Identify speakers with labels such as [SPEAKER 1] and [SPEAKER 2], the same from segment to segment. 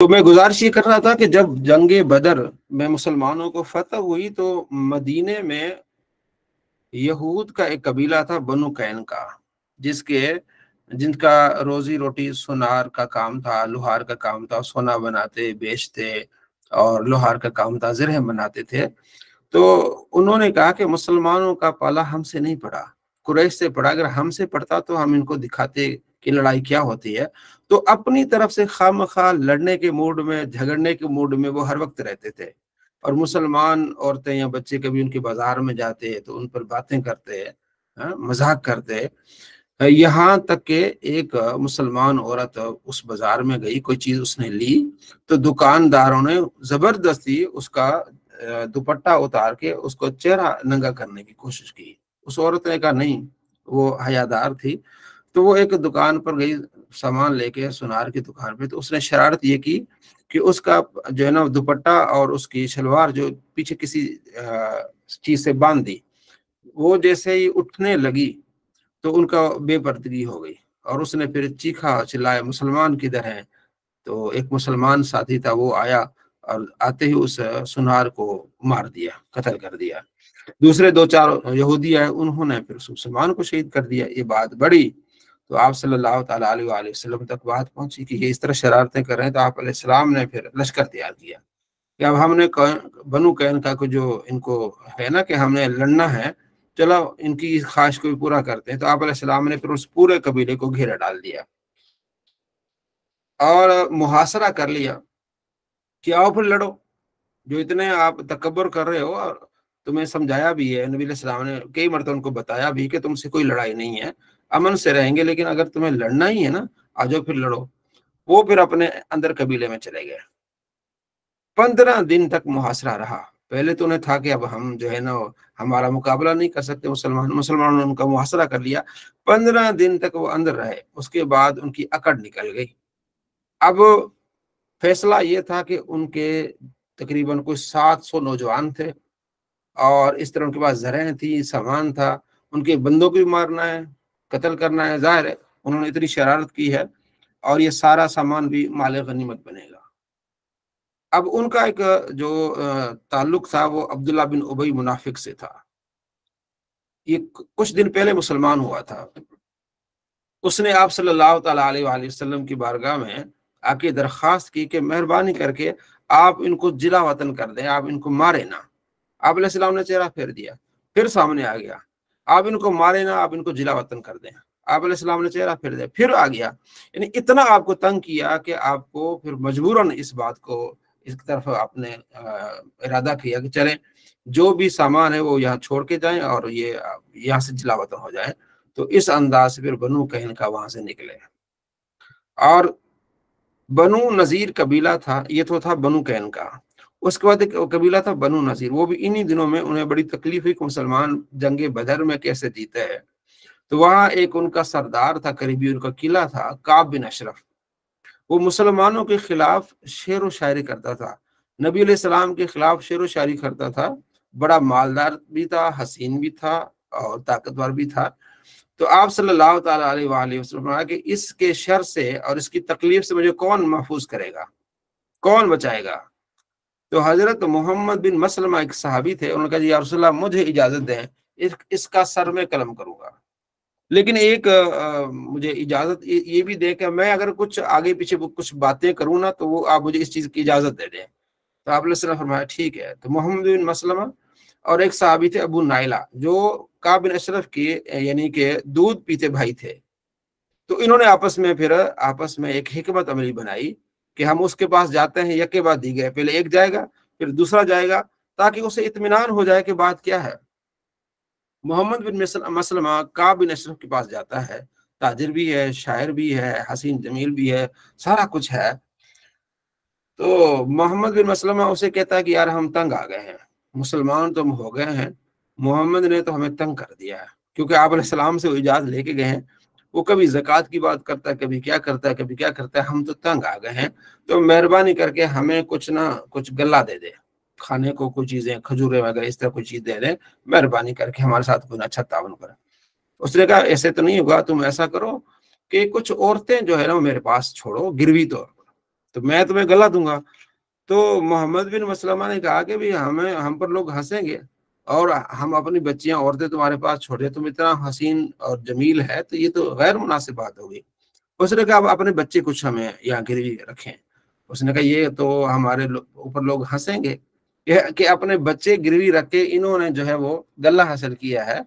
[SPEAKER 1] तो मैं गुजारिश ये कर रहा था कि जब जंग बदर में मुसलमानों को फतह हुई तो मदीने में यहूद का एक कबीला था बनु कैनका, जिनका रोजी रोटी सुनार का काम था, लोहार का काम था, सोना बनाते बेचते और लोहार का काम था, ज़रह बनाते थे। तो उन्होंने कहा कि मुसलमानों का पाला हमसे नहीं पड़ा, कुरैश से पड़ा, अगर हमसे पड़ता तो हम इनको दिखाते कि लड़ाई क्या होती है। तो अपनी तरफ से खामखा लड़ने के मूड में, झगड़ने के मूड में वो हर वक्त रहते थे। और मुसलमान औरतें या बच्चे कभी उनके बाजार में जाते तो उन पर बातें करते, मजाक करते। यहाँ तक कि एक मुसलमान औरत उस बाजार में गई, कोई चीज उसने ली तो दुकानदारों ने जबरदस्ती उसका दुपट्टा उतार के उसको चेहरा नंगा करने की कोशिश की। उस औरत ने कहा नहीं, वो हयादार थी। तो वो एक दुकान पर गई सामान लेके, सुनार की दुकान पे, तो उसने शरारत ये की कि उसका जो है ना दुपट्टा और उसकी शलवार जो पीछे किसी चीज से बांध दी। वो जैसे ही उठने लगी तो उनका बेपर्दगी हो गई और उसने फिर चीखा चिल्लाया, मुसलमान किधर हैं? तो एक मुसलमान साथी था, वो आया और आते ही उस सुनार को मार दिया, कत्ल कर दिया। दूसरे दो चार यहूदी आए, उन्होंने फिर उस मुसलमान को शहीद कर दिया। ये बात बढ़ी तो आप सल्लल्लाहु ताला अलैहि वसल्लम तक बात पहुंची कि ये इस तरह शरारतें कर रहे हैं। तो आप अलैहिस्सलाम ने फिर लश्कर तैयार किया कि अब हमने बनु कैनका को, जो इनको है ना कि हमने लड़ना है, चलो इनकी इस ख्वाहिश को भी पूरा करते हैं। तो आप अलैहिस्सलाम ने फिर उस पूरे कबीले को घेरा डाल दिया और मुहासरा कर लिया कि आओ फिर लड़ो, जो इतने आप तकब्बुर कर रहे हो। और तुम्हें समझाया भी है, नबी अलैहिस्सलाम ने कई मरतबा उनको बताया भी कि तुमसे कोई लड़ाई नहीं है, अमन से रहेंगे, लेकिन अगर तुम्हें लड़ना ही है ना, आ जाओ फिर लड़ो। वो फिर अपने अंदर कबीले में चले गए। 15 दिन तक मुहासरा रहा। पहले तो उन्हें था कि अब हम जो है ना हमारा मुकाबला नहीं कर सकते, मुसलमानों ने उनका मुहासरा कर लिया। 15 दिन तक वो अंदर रहे, उसके बाद उनकी अकड़ निकल गई। अब फैसला ये था कि उनके तकरीबन कोई 700 नौजवान थे और इस तरह उनके पास ज़रें थी, सामान था, उनके बंदों को भी मारना है, कत्ल करना है। जाहिर है उन्होंने इतनी शरारत की है और ये सारा सामान भी माले गनीमत बनेगा। अब उनका एक जो ताल्लुक था वो अब्दुल्ला बिन उबई मुनाफिक से था। ये कुछ दिन पहले मुसलमान हुआ था। उसने आप सल्लल्लाहु अलैहि वसल्लम की बारगाह में आके दरख्वास्त की कि मेहरबानी करके आप इनको जिला वतन कर दें, आप इनको मारे ना। आप अलैहिस्सलाम ने चेहरा फेर दिया, फिर सामने आ गया, आप इनको मारे ना, आप इनको जिला वतन कर दें। आप अलैहिस्सलाम ने चेहरा फेर दिया, फिर आ गया। यानी इतना आपको तंग किया कि आपको फिर मजबूरन इस बात को, इस तरफ आपने इरादा किया कि चलें, जो भी सामान है वो यहाँ छोड़ के जाएं और ये यहाँ से जिला वतन हो जाए। तो इस अंदाज से फिर बनु कैनका वहां से निकले। और बनु नजीर कबीला था, ये तो था बनु कैनका। उसके बाद एक कबीला था बनु नजीर। वो भी इन्हीं दिनों में उन्हें बड़ी तकलीफ हुई कि मुसलमान जंगे बदर में कैसे जीते हैं। तो वहां एक उनका सरदार था, करीबी उनका किला था, काब बिन अशरफ। वो मुसलमानों के खिलाफ शेर व शायरी करता था, नबी अलैहि सलाम के खिलाफ शेर व शायरी करता था। बड़ा मालदार भी था, हसीन भी था और ताकतवर भी था। तो आप सल्लल्लाहु अलैहि वसल्लम कि इसके शर से और इसकी तकलीफ से मुझे कौन महफूज करेगा, कौन बचाएगा? तो हजरत मोहम्मद बिन मसलमा एक सहाबी थे, उन्होंने कहा जी या रसूलल्लाह मुझे इजाजत दें, इसका सर में कलम करूंगा, लेकिन एक मुझे इजाजत ये भी दे कि मैं अगर कुछ आगे पीछे कुछ बातें करूँ ना तो वो आप मुझे इस चीज की इजाजत दे दें। तो आपने फरमाया ठीक है। तो मोहम्मद बिन मसलमा और एक सहाबी थे अबू नाइला, जो काब बिन अशरफ के यानी कि दूध पीते भाई थे। तो इन्होंने आपस में एक हिकमत अमली बनाई कि हम उसके पास जाते हैं, एक के बाद दीगे, पहले एक जाएगा फिर दूसरा जाएगा, ताकि उसे इत्मीनान हो जाए कि बात क्या है। मोहम्मद बिन मसलमा काब बिन अशरफ के पास जाता है, ताजिर भी है, शायर भी है, हसीन जमील भी है, सारा कुछ है। तो मोहम्मद बिन मसलमा उसे कहता है कि यार हम तंग आ गए हैं, मुसलमान तो हम हो गए हैं, मोहम्मद ने तो हमें तंग कर दिया है, क्योंकि आप अलैहिस्सलाम से वो इजाजत लेके गए हैं। वो कभी ज़कात की बात करता है, कभी क्या करता है, कभी क्या करता है, हम तो तंग आ गए हैं, तो मेहरबानी करके हमें कुछ ना कुछ गल्ला दे दे, खाने को कुछ चीजें, खजूरें वगैरह इस तरह कोई चीज दे दे, मेहरबानी करके हमारे साथ कोई अच्छा तावन करे। उसने कहा ऐसे तो नहीं होगा, तुम ऐसा करो कि कुछ औरतें जो है ना वो मेरे पास छोड़ो गिरवी तौर पर, तो मैं तुम्हें गला दूंगा। तो मोहम्मद बिन मसलमा ने कहा कि भाई हम पर लोग हंसेंगे, और हम अपनी बच्चियां औरतें तुम्हारे पास छोड़े, तुम इतना हसीन और जमील है, तो ये तो गैर मुनासिब बात होगी। उसने कहा अब अपने बच्चे कुछ हमें यहाँ गिरवी रखें। उसने कहा ये तो हमारे ऊपर लोग हंसेंगे कि अपने बच्चे गिरवी रख के इन्होंने जो है वो गला हासिल किया है।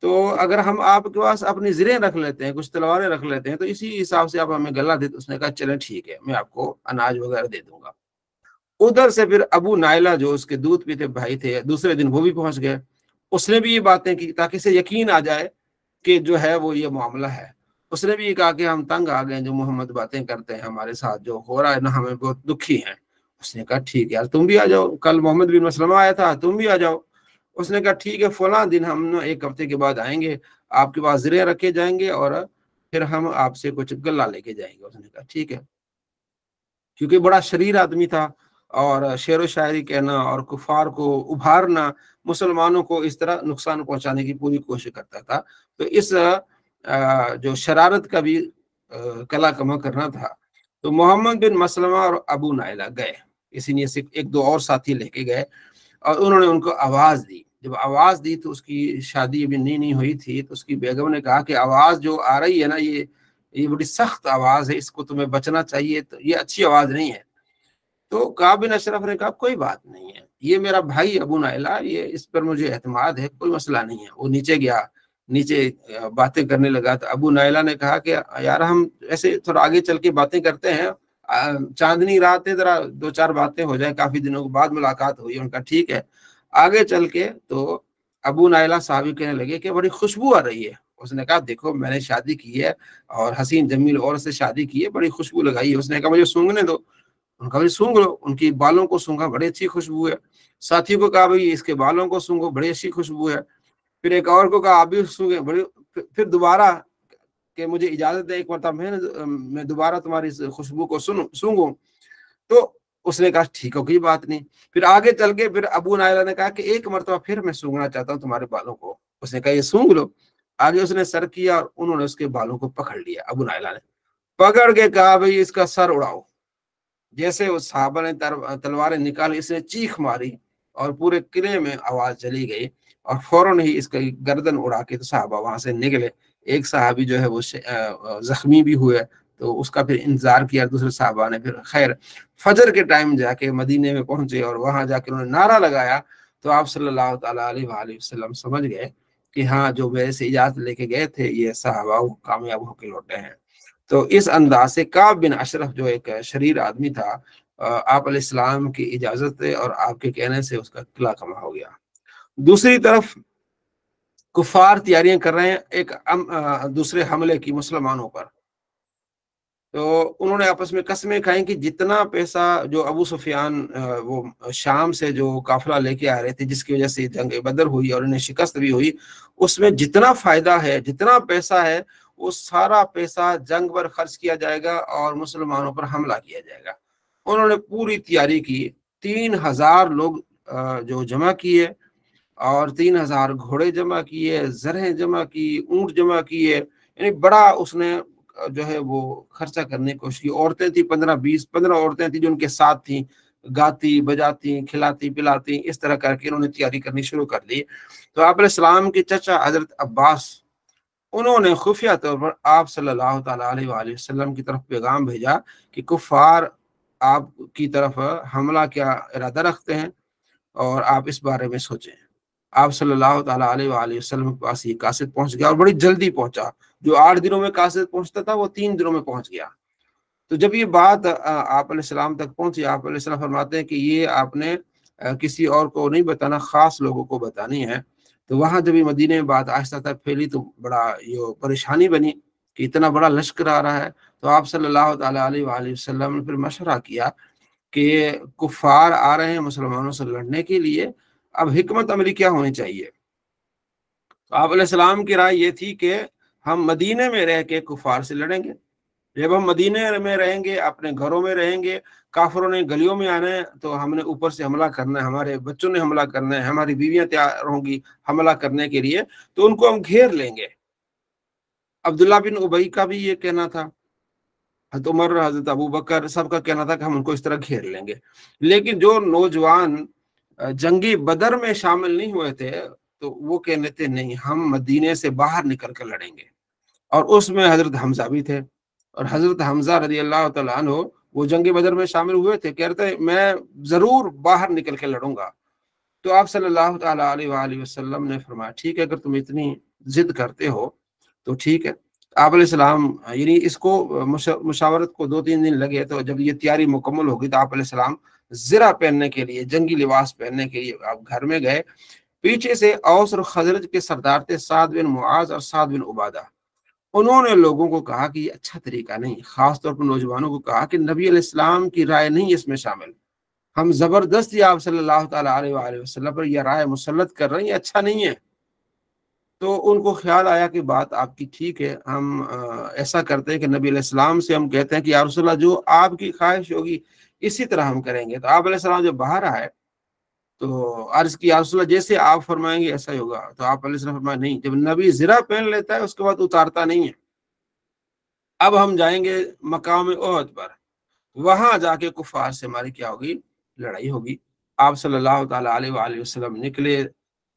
[SPEAKER 1] तो अगर हम आपके पास अपनी जिरें रख लेते हैं, कुछ तलवारें रख लेते हैं, तो इसी हिसाब से आप हमें गला देते। उसने कहा चलें ठीक है, मैं आपको अनाज वगैरह दे दूंगा। उधर से फिर अबू नायला जो उसके दूध पीते भाई थे, दूसरे दिन वो भी पहुंच गए। उसने भी ये बातें की ताकि इसे यकीन आ जाए कि जो है वो ये मामला है। उसने भी ये कहा कि हम तंग आ गए, जो मोहम्मद बातें करते हैं हमारे साथ जो हो रहा है ना, हमें बहुत दुखी हैं। उसने कहा ठीक है यार, तुम भी आ जाओ, कल मोहम्मद बिन मसलमा आया था, तुम भी आ जाओ। उसने कहा ठीक है, फला दिन हम 1 हफ्ते के बाद आएंगे, आपके पास ज़रिया रखे जाएंगे और फिर हम आपसे कुछ गल्ला लेके जाएंगे। उसने कहा ठीक है, क्योंकि बड़ा शरीर आदमी था, और शेर व शायरी कहना और कुफार को उभारना, मुसलमानों को इस तरह नुकसान पहुंचाने की पूरी कोशिश करता था। तो इस जो शरारत का भी कला कमा करना था। तो मोहम्मद बिन मसलमा और अबू नायला गए, इसी ने से 1-2 और साथी लेके गए, और उन्होंने उनको आवाज दी। जब आवाज दी तो उसकी शादी अभी नहीं हुई थी, तो उसकी बेगम ने कहा कि आवाज जो आ रही है ना, ये बड़ी सख्त आवाज है, इसको तुम्हें बचना चाहिए, तो ये अच्छी आवाज नहीं है। तो काब बिन अशरफ ने कहा कोई बात नहीं है, ये मेरा भाई अबू नायला, ये इस पर मुझे एतमाद है, कोई मसला नहीं है। वो नीचे गया, नीचे बातें करने लगा। तो अबू नायला ने कहा कि यार हम ऐसे थोड़ा आगे चल के बातें करते हैं, चांदनी रात है, जरा 2-4 बातें हो जाए, काफी दिनों के बाद मुलाकात हुई। उनका ठीक है। आगे चल के तो अबू नायला साहब कहने लगे कि बड़ी खुशबू आ रही है। उसने कहा देखो मैंने शादी की है, और हसीन जमील औरत से शादी की है, बड़ी खुशबू लगाई है। उसने कहा मुझे सूंघने दो। उनका भाई सूंघ लो। उनकी बालों को सूंघा, बड़ी अच्छी खुशबू है। साथियों को कहा भाई इसके बालों को सूंघो, बड़ी अच्छी खुशबू है। फिर एक और को कहा आप भी सूंघे, बड़ी। फिर दोबारा कि मुझे इजाजत है, एक मरतबा मैं दोबारा तुम्हारी इस खुशबू को सूंघूं। तो उसने कहा ठीक हो, कोई बात नहीं। फिर आगे चल के फिर अबू नायला ने कहा कि एक मरतबा फिर मैं सूंघना चाहता हूँ तुम्हारे बालों को। उसने कहा ये सूंघ लो। आगे उसने सर किया, और उन्होंने उसके बालों को पकड़ लिया। अबू नायला ने पकड़ के कहा भाई इसका सर उड़ाओ। जैसे उस साहबा ने तलवारें निकाली, इसने चीख मारी, और पूरे किले में आवाज चली गई, और फौरन ही इसका गर्दन उड़ा के तो साहबा वहां से निकले। एक साहबी जो है वो जख्मी भी हुए, तो उसका फिर इंतजार किया दूसरे साहबा ने। फिर खैर फजर के टाइम जाके मदीने में पहुंचे, और वहां जाके उन्होंने नारा लगाया। तो आप सल्लल्लाहु अलैहि वसल्लम समझ गए कि हाँ, जो मेरे से इजाजत लेके गए थे ये साहबा वो कामयाब होकर लौटे हैं। तो इस अंदाज से काब बिन अशरफ जो एक शरीर आदमी था, आप अलैहिस्सलाम की इजाजत और आपके कहने से उसका किला कमा हो गया। दूसरी तरफ कुफार तैयारियां कर रहे हैं एक दूसरे हमले की मुसलमानों पर। तो उन्होंने आपस में कस्में खाई कि जितना पैसा जो अबू सुफियान वो शाम से जो काफिला लेके आ रहे थे, जिसकी वजह से जंग बदर हुई और इन्हें शिकस्त भी हुई, उसमें जितना फायदा है, जितना पैसा है, वो सारा पैसा जंग पर खर्च किया जाएगा और मुसलमानों पर हमला किया जाएगा। उन्होंने पूरी तैयारी की। 3000 लोग जो जमा किए, और 3000 घोड़े जमा किए, जरें जमा की, ऊंट जमा किए, यानी बड़ा उसने जो है वो खर्चा करने की कोशिश की। औरतें थी 15 औरतें थी जो उनके साथ थी, गाती बजाती खिलाती पिलाती, इस तरह करके उन्होंने तैयारी करनी शुरू कर दी। तो आप सलाम के चचा हजरत अब्बास, उन्होंने खुफिया तौर पर आप सल्लल्लाहु अलैहि वसल्लम की तरफ पैगाम भेजा कि कुफार आपकी तरफ हमला क्या इरादा रखते हैं, और आप इस बारे में सोचें। आप सल्लल्लाहु अलैहि वसल्लम के पास ये कासिद पहुंच गया, और बड़ी जल्दी पहुंचा। जो 8 दिनों में कासिद पहुंचता था वो 3 दिनों में पहुंच गया। तो जब ये बात आप अलैहिस्सलाम तक पहुंची, आप अलैहिस्सलाम फरमाते हैं कि ये आपने किसी और को नहीं बताना, खास लोगों को बतानी है। तो वहां जब ये मदीने में बात आहिस्ता तक फैली, तो बड़ा ये परेशानी बनी कि इतना बड़ा लश्कर आ रहा है। तो आप सल्लल्लाहु अलैहि वसल्लम ने फिर मशवरा किया कि कुफार आ रहे हैं मुसलमानों से लड़ने के लिए, अब हिकमत अमली क्या होनी चाहिए। तो आप अलैहिस्सलाम की राय ये थी कि हम मदीने में रह के कुफार से लड़ेंगे। जब हम मदीने में रहेंगे, अपने घरों में रहेंगे, काफिरों ने गलियों में आना है, तो हमने ऊपर से हमला करना है, हमारे बच्चों ने हमला करना है, हमारी बीवियां तैयार होंगी हमला करने के लिए, तो उनको हम घेर लेंगे। अब्दुल्ला बिन उबई का भी ये कहना था। हज़रत उमर, हज़रत अबू बकर, सबका कहना था कि हम उनको इस तरह घेर लेंगे। लेकिन जो नौजवान जंगी बदर में शामिल नहीं हुए थे, तो वो कहने थे नहीं, हम मदीने से बाहर निकल कर लड़ेंगे। और उसमें हज़रत हमजा भी थे, और हज़रत हमजा रज़ी अल्लाह तआला अन्हु वो जंगी बदर में शामिल हुए थे, कह रहे थे मैं ज़रूर बाहर निकल के लड़ूंगा। तो आप सल्लल्लाहु ताला अलैहि वसल्लम ने फरमाया ठीक है, अगर तुम इतनी जिद करते हो तो ठीक है। आप अलैहिस्सलाम, यानी इसको मुशावरत को 2-3 दिन लगे, तो जब ये तैयारी मुकम्मल होगी तो आप अलैहिस्सलाम ज़रा पहनने के लिए, जंगी लिबास पहनने के लिए आप घर में गए। पीछे से औस और खजरज के सरदार थे साद बिन मुआज और साद बिन उबादा। उन्होंने लोगों को कहा कि ये अच्छा तरीका नहीं, खास तौर पर नौजवानों को कहा कि नबी अलैहिस्सलाम की राय नहीं इसमें शामिल, हम जबरदस्ती आप सल्लल्लाहु ताला अलैहि वसल्लम पर यह राय मुसल्लत कर रहे हैं, ये अच्छा नहीं है। तो उनको ख्याल आया कि बात आपकी ठीक है, हम ऐसा करते हैं कि नबी अलैहिस्सलाम से हम कहते हैं कि या रसूलल्लाह जो आपकी ख्वाहिश होगी इसी तरह हम करेंगे। तो आप अलैहिस्सलाम जब बाहर आए तो अर्ज की या रसूलल्लाह जैसे आप फरमाएंगे ऐसा ही होगा। तो आप अलैहिस्सलाम फरमाए नहीं, जब नबी ज़रा पहन लेता है उसके बाद उतारता नहीं है। अब हम जाएंगे मकाम ओहद पर, वहां जाके कुफार से हमारी क्या होगी, लड़ाई होगी। आप सल्लल्लाहु ताला अलैहि वसल्लम निकले,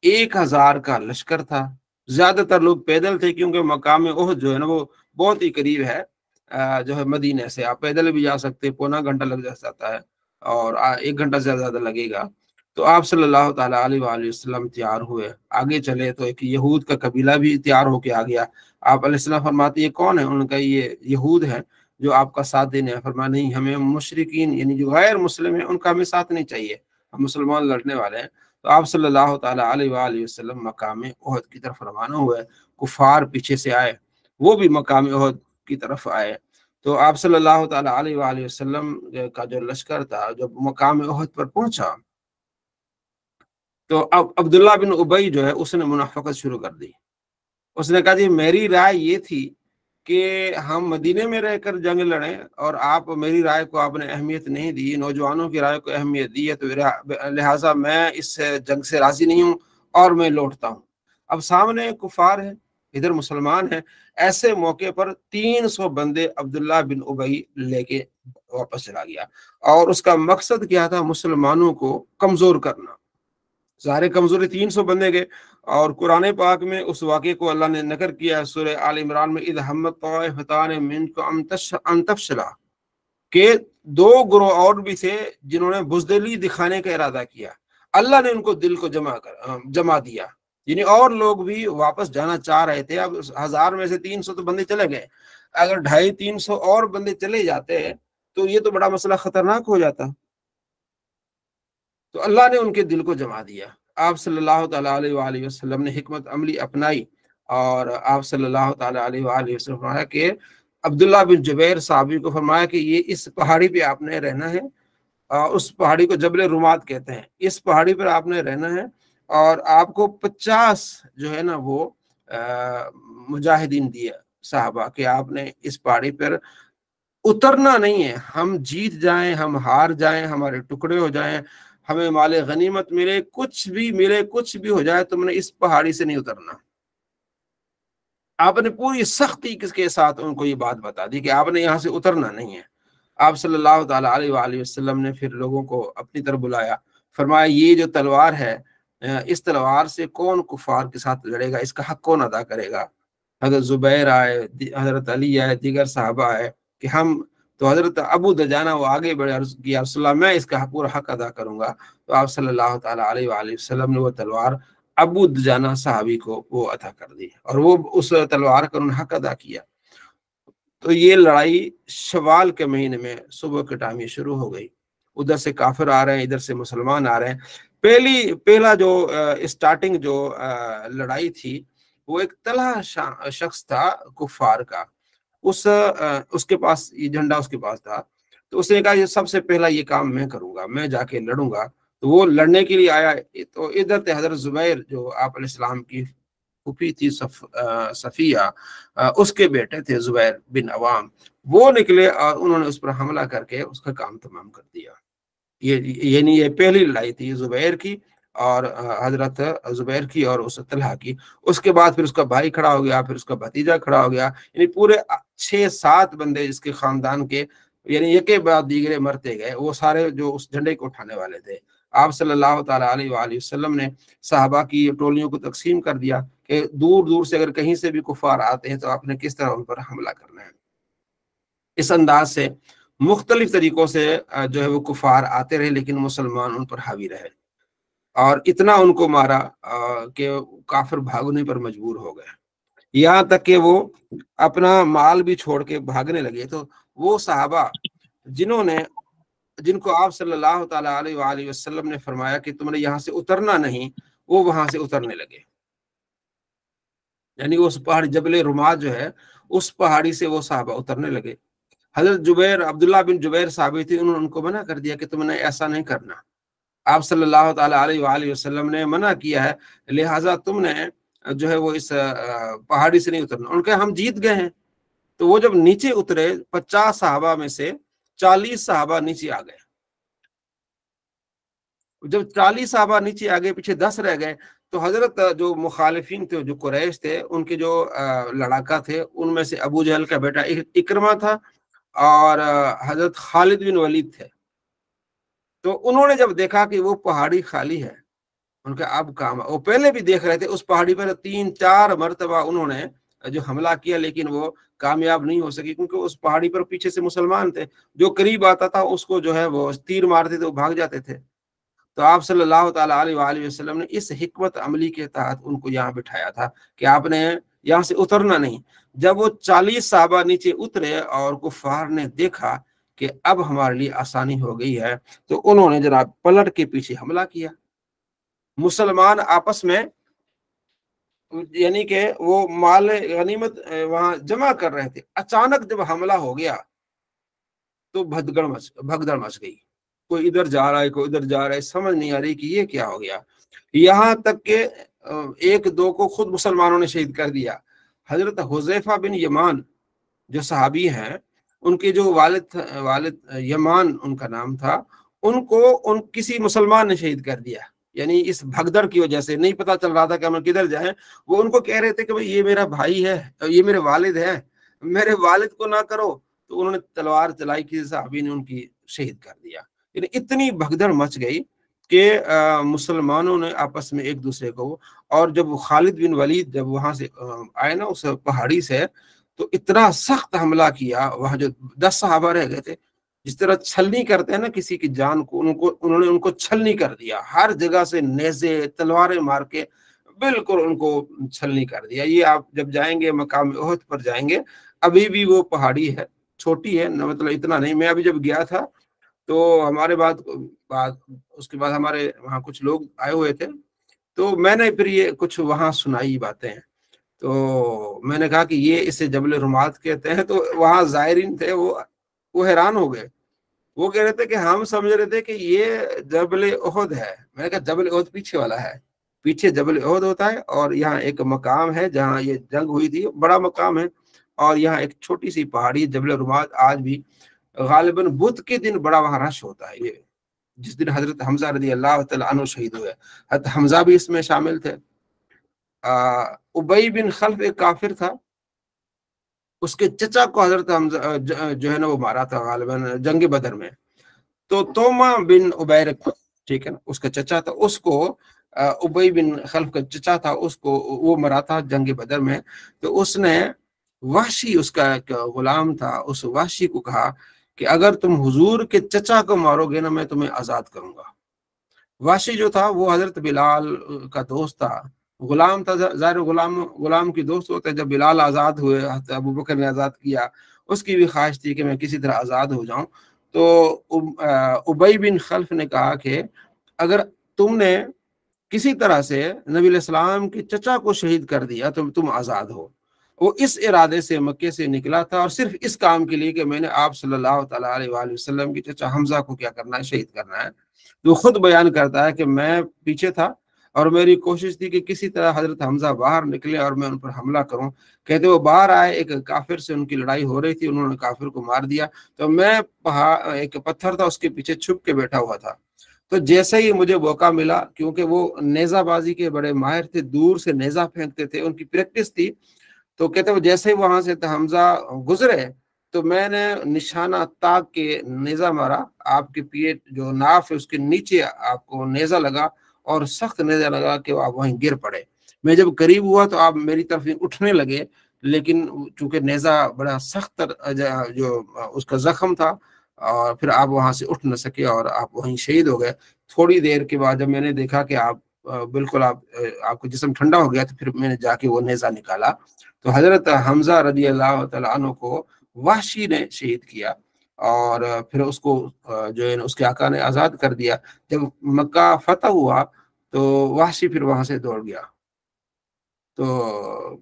[SPEAKER 1] 1000 का लश्कर था। ज्यादातर लोग पैदल थे क्योंकि मकाम ओहद जो है ना वो बहुत ही करीब है, जो है मदीने से आप पैदल भी जा सकते हैं, पौना घंटा लग जाता है, और 1 घंटा से ज्यादा लगेगा। तो आप सल्लल्लाहु ताला अलैहि वसल्लम तैयार हुए, आगे चले तो एक यहूद का कबीला भी तैयार होके आ गया। आप अलैहिस्सलाम फरमाते ये कौन है, उनका ये यहूद है जो आपका साथ देने। फरमा नहीं, हमें मुशरिकीन यानी जो गैर मुस्लिम है उनका हमें साथ नहीं चाहिए, हम मुसलमान लड़ने वाले हैं। तो आप सल्लल्लाहु ताला अलैहि वसल्लम मकाम ओहद की तरफ रवाना हुए। कुफार पीछे से आए, वो भी मकाम ओहद की तरफ आए। तो आप सल्लल्लाहु ताला अलैहि वसल्लम का जो लश्कर था जब मकाम ओहद पर पहुंचा, तो अब अब्दुल्ला बिन उबई जो है उसने मुनाफिकत शुरू कर दी। उसने कहा जी मेरी राय ये थी कि हम मदीने में रहकर जंग लड़ें, और आप मेरी राय को आपने अहमियत नहीं दी, नौजवानों की राय को अहमियत दी है, तो लिहाजा मैं इस जंग से राजी नहीं हूँ और मैं लौटता हूँ। अब सामने कुफार है, इधर मुसलमान है। ऐसे मौके पर 300 बंदे अब्दुल्ला बिन उबई लेके वापस चला गया, और उसका मकसद क्या था, मुसलमानों को कमजोर करना। सारे कमजोरी 300 बंदे गए। और कुरान पाक में उस वाक़े को अल्लाह ने नकल किया सूरह आल इमरान में, इद हम्मत ताइफतान मिनकुम अन तफशला, के 2 ग्रोह और भी थे जिन्होंने बुज़दिली दिखाने का इरादा किया, अल्लाह ने उनको दिल को जमा दिया। यानी और लोग भी वापस जाना चाह रहे थे। अब 1000 में से 300 तो बंदे चले गए, अगर 250-300 और बंदे चले जाते तो ये तो बड़ा मसला खतरनाक हो जाता। तो अल्लाह ने उनके दिल को जमा दिया। आप सल्लल्लाहु ताला अलैहि वसल्लम ने हिकमत अमली अपनाई, और आप सल्लल्लाहु ताला अलैहि वसल्लम फरमाया कि अब्दुल्ला बिन जुबैर साहबी को फरमाया कि ये इस पहाड़ी पे आपने रहना है, उस पहाड़ी को जबल रुमात कहते हैं, इस पहाड़ी पर आपने रहना है, और आपको 50 जो है ना वो मुजाहिदीन दिए साहबा कि आपने इस पहाड़ी पर उतरना नहीं है। हम जीत जाएं, हम हार जाएं, हमारे टुकड़े हो जाएं, हमें माले गनीमत मिले, कुछ भी मिले, कुछ भी हो जाए, तुमने इस पहाड़ी से नहीं उतरना। आपने पूरी सख्ती के साथ उनको ये बात बता दी कि आपने यहाँ से उतरना नहीं है। आप सल्लल्लाहु ताला अलैहि वसल्लम ने फिर लोगों को अपनी तरफ बुलाया, फरमाया ये जो तलवार है, इस तलवार से कौन कुफार के साथ लड़ेगा, इसका हक कौन अदा करेगा। हजरत जुबैर आए, हजरत अली आए, दीगर साहबा आए कि हम, तो हजरत अबू दजाना वो आगे बढ़े, अर्ज किया रसूलल्लाह मैं इसका पूरा हक अदा करूंगा। तो आप सल्लल्लाहु ताला अलैहि वसल्लम ने वो तलवार अबू दजाना साहबी को वो अता कर दी, और वो उस तलवार का उन्होंने हक अदा किया। तो ये लड़ाई शवाल के महीने में सुबह के टाइम ये शुरू हो गई। उधर से काफिर आ रहे हैं, इधर से मुसलमान आ रहे हैं। पहला जो स्टार्टिंग जो लड़ाई थी वो एक तलहा शख्स था कुफार का, उसके पास ये झंडा उसके पास था। तो उसने कहा ये सबसे पहला ये काम मैं करूंगा, मैं जाके लड़ूंगा। तो वो लड़ने के लिए आया। तो इधर थे हजरत जुबैर जो आप अलैहिस्सलाम की फूफी थी, सफिया, उसके बेटे थे जुबैर बिन अवाम। वो निकले और उन्होंने उस पर हमला करके उसका काम तमाम कर दिया। ये नहीं, ये पहली लड़ाई थी जुबैर की और हजरत जुबैर की और उस तलहा की। उसके बाद फिर उसका भाई खड़ा हो गया, फिर उसका भतीजा खड़ा हो गया, यानी पूरे 6-7 बंदे इसके खानदान के, यानी एक के बाद दीगरे मरते गए, वो सारे जो उस झंडे को उठाने वाले थे। आप सल्लल्लाहु ताला अलैहि वसल्लम ने सहाबा की टोलियों को तकसीम कर दिया कि दूर दूर से अगर कहीं से भी कुफार आते हैं तो आपने किस तरह उन पर हमला करना है। इस अंदाज से मुख्तलिफ तरीकों से जो है वो कुफार आते रहे, लेकिन मुसलमान उन पर हावी रहे और इतना उनको मारा कि काफिर भागने पर मजबूर हो गए, यहाँ तक कि वो अपना माल भी छोड़ के भागने लगे। तो वो सहाबा जिनको आप सल्लल्लाहु ताला अलैहि वसल्लम ने फरमाया कि तुमने यहाँ से उतरना नहीं, वो वहां से उतरने लगे। यानी उस पहाड़ी जबल रुमात जो है, उस पहाड़ी से वो सहाबा उतरने लगे। हजरत अब्दुल्ला बिन जुबैर साहबी थे, उन्होंने उनको मना कर दिया कि तुमने ऐसा नहीं करना, आप सल्लल्लाहु ताला अलैहि वसल्लम ने मना किया है, लिहाजा तुमने जो है वो इस पहाड़ी से नहीं उतरना। उनके हम जीत गए हैं। तो वो जब नीचे उतरे, 50 सहाबा में से 40 सहाबा नीचे आ गए। जब 40 सहाबा नीचे आ गए, पीछे 10 रह गए, तो हजरत जो मुखालिफिन थे, जो कुरैश थे, उनके जो लड़ाका थे, उनमें से अबू जहल का बेटा इकरमा था और हजरत खालिद बिन वलीद थे। तो उन्होंने जब देखा कि वो पहाड़ी खाली है, उनका अब काम, वो पहले भी देख रहे थे उस पहाड़ी पर 3-4 मरतबा उन्होंने जो हमला किया, लेकिन वो कामयाब नहीं हो सकी, क्योंकि उस पहाड़ी पर पीछे से मुसलमान थे, जो करीब आता था उसको जो है वो तीर मारते थे, वो भाग जाते थे। तो आप सल्लल्लाहु ताला अलैहि वसल्लम ने इस हिकमत अमली के तहत उनको यहाँ बिठाया था कि आपने यहाँ से उतरना नहीं। जब वो 40 साहबा नीचे उतरे और कुफार ने देखा कि अब हमारे लिए आसानी हो गई है, तो उन्होंने जनाब पलट के पीछे हमला किया। मुसलमान आपस में, यानी कि वो माल गनीमत वहां जमा कर रहे थे, अचानक जब हमला हो गया तो भगदड़ मच गई। कोई इधर जा रहा है, कोई इधर जा रहा है, समझ नहीं आ रही कि ये क्या हो गया। यहाँ तक के 1-2 को खुद मुसलमानों ने शहीद कर दिया। हजरत हुज़ैफा बिन यमान जो सहाबी हैं, उनके जो वालिद यमान उनका नाम था, उन किसी मुसलमान ने शहीद कर दिया। यानी इस भगदड़ की वजह से नहीं पता चल रहा था कि हम किधर जाएं। वो उनको कह रहे थे कि भाई ये मेरा भाई है, ये मेरे वालिद है, मेरे वालिद को ना करो। तो उन्होंने तलवार चलाई, किसी साहबी ने उनकी शहीद कर दिया। यानी इतनी भगदड़ मच गई कि मुसलमानों ने आपस में एक दूसरे को, और जब खालिद बिन वलीद जब वहां से आए ना उस पहाड़ी से, तो इतना सख्त हमला किया। वहां जो 10 सहाबा रह गए थे, जिस तरह छलनी करते हैं ना किसी की जान को, उन्होंने उनको छलनी कर दिया। हर जगह से नेज़े तलवारें मार के बिल्कुल उनको छलनी कर दिया। ये आप जब जाएंगे मकाम ओहद पर जाएंगे, अभी भी वो पहाड़ी है, छोटी है न, मतलब इतना नहीं। मैं अभी जब गया था तो हमारे बाद उसके बाद हमारे वहाँ कुछ लोग आए हुए थे, तो मैंने फिर ये कुछ वहाँ सुनाई बातें। तो मैंने कहा कि ये इसे जबल रुमात कहते हैं। तो वहाँ ज़ायरीन थे, वो हैरान हो गए। वो कह रहे थे कि हम समझ रहे थे कि ये जबल ओहद है। मैंने कहा जबल ओहद पीछे वाला है, पीछे जबल ओहद होता है, और यहाँ एक मकाम है जहाँ ये जंग हुई थी, बड़ा मकाम है, और यहाँ एक छोटी सी पहाड़ी जबल रुमात। आज भी गालिबन बुध के दिन बड़ा वहाँ रश होता है, ये जिस दिन हजरत हमजा रदी अल्लाह तआला अन्हु शहीद हुए। हजरत हमजा भी इसमें शामिल थे। उबई बिन खल्फ एक काफिर था, उसके चचा को हजरत हमजा जो है ना वो मारा था गालिबन जंग बदर में। तो तोमा बिन उबैरक, ठीक है ना, उसका चचा था, उसको उबई बिन खल्फ का चचा था, उसको वो मरा था जंग बदर में। तो उसने वाशी, उसका एक गुलाम था, उस वाशी को कहा कि अगर तुम हुजूर के चचा को मारोगे ना, मैं तुम्हें आजाद करूंगा। वाशी जो था वो हजरत बिलाल का दोस्त था, गुलाम था, ज़ाहिर गुलाम की दोस्त होते हैं। जब बिलाल आज़ाद हुए, अबू बकर ने आज़ाद किया, उसकी भी ख्वाहिश थी कि मैं किसी तरह आज़ाद हो जाऊं। तो उबई बिन खल्फ ने कहा कि अगर तुमने किसी तरह से नबी अलैहिस्सलाम के चचा को शहीद कर दिया तो तुम आज़ाद हो। वो इस इरादे से मक्के से निकला था, और सिर्फ इस काम के लिए कि मैंने आप सल्लल्लाहु ताला अलैहि वसल्लम के चचा हमजा को क्या करना है, शहीद करना है। तो खुद बयान करता है कि मैं पीछे था और मेरी कोशिश थी कि किसी तरह हजरत हमजा बाहर निकले और मैं उन पर हमला करूं। कहते वो बाहर आए, एक काफिर से उनकी लड़ाई हो रही थी, उन्होंने काफिर को मार दिया। तो मैं एक पत्थर था उसके पीछे छुप के बैठा हुआ था। तो जैसे ही मुझे मौका मिला, क्योंकि वो नेजाबाजी के बड़े माहिर थे, दूर से नेजा फेंकते थे, उनकी प्रैक्टिस थी, تو کہتے ہیں جیسے ہی وہاں سے حمزہ گزرے تو میں نے نشانہ تاک کے نیزہ مارا، آپ کے پیٹ جو ناف ہے اس کے نیچے آپ کو نیزہ لگا، اور سخت نیزہ لگا کہ آپ وہیں گر پڑے۔ میں جب قریب ہوا تو آپ میری طرف اٹھنے لگے، لیکن چونکہ نیزہ بڑا سخت جو اس کا زخم تھا، اور پھر آپ وہاں سے اٹھ نہ سکے اور آپ وہیں شہید ہو گئے۔ تھوڑی دیر کے بعد جب میں نے دیکھا کہ آپ بالکل آپ کا جسم ٹھنڈا ہو گیا، تو پھر میں نے جا کے وہ نیزہ نکالا، تو حضرت حمزہ رضی اللہ تعالیٰ عنہ کو وحشی نے شہید کیا، اور پھر اس کو جو ہے اس کے آقا نے آزاد کر دیا۔ جب مکہ فتح ہوا تو وحشی پھر وہاں سے دوڑ گیا، تو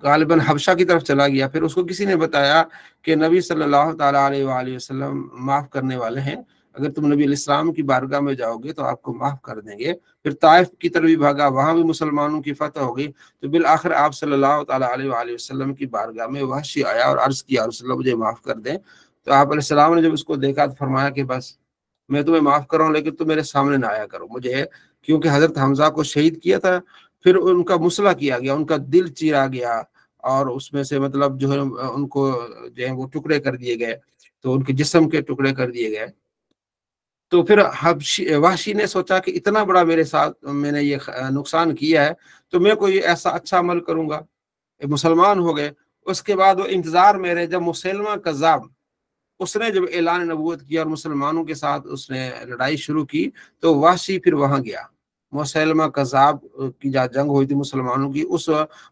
[SPEAKER 1] غالباً حبشہ کی طرف چلا گیا۔ پھر اس کو کسی نے بتایا کہ نبی صلی اللہ تعالیٰ علیہ وآلہ وسلم معاف کرنے والے ہیں، اگر تم نبی علیہ السلام کی بارگاہ میں جاؤ گے تو آپ کو معاف کر دیں گے۔ پھر طائف کی طرف بھی بھاگا، وہاں بھی مسلمانوں کی فتح ہو گئی، تو بالآخر آپ صلی اللہ تعالیٰ علیہ وآلہ وسلم کی بارگاہ میں وحشی آیا اور عرض کیا رسول اللہ مجھے معاف کر دیں۔ تو آپ علیہ السلام نے جب اس کو دیکھا تو فرمایا کہ بس میں تمہیں معاف کر رہا ہوں، لیکن تم میرے سامنے نہ آیا کرو مجھے، کیونکہ حضرت حمزہ کو شہید کیا تھا، پھر ان کا مسئلہ کیا گیا، ان کا دل چیرا گیا، اور اس میں سے مطلب جو ہے ان کو جو ہے وہ ٹکڑے کر دیے گئے، تو ان کے جسم کے ٹکڑے کر دیے گئے۔ تو پھر وحشی نے سوچا کہ اتنا بڑا میرے ساتھ میں نے یہ نقصان کیا ہے، تو میں کوئی ایسا اچھا عمل کروں گا۔ مسلمان ہو گئے۔ اس کے بعد وہ انتظار میں رہے، جب مسلمہ کذاب اس نے جب اعلان نبوت کیا اور مسلمانوں کے ساتھ اس نے لڑائی شروع کی، تو وحشی پھر وہاں گیا۔ مسلمہ کذاب کی جنگ ہوئی تھی مسلمانوں کی، اس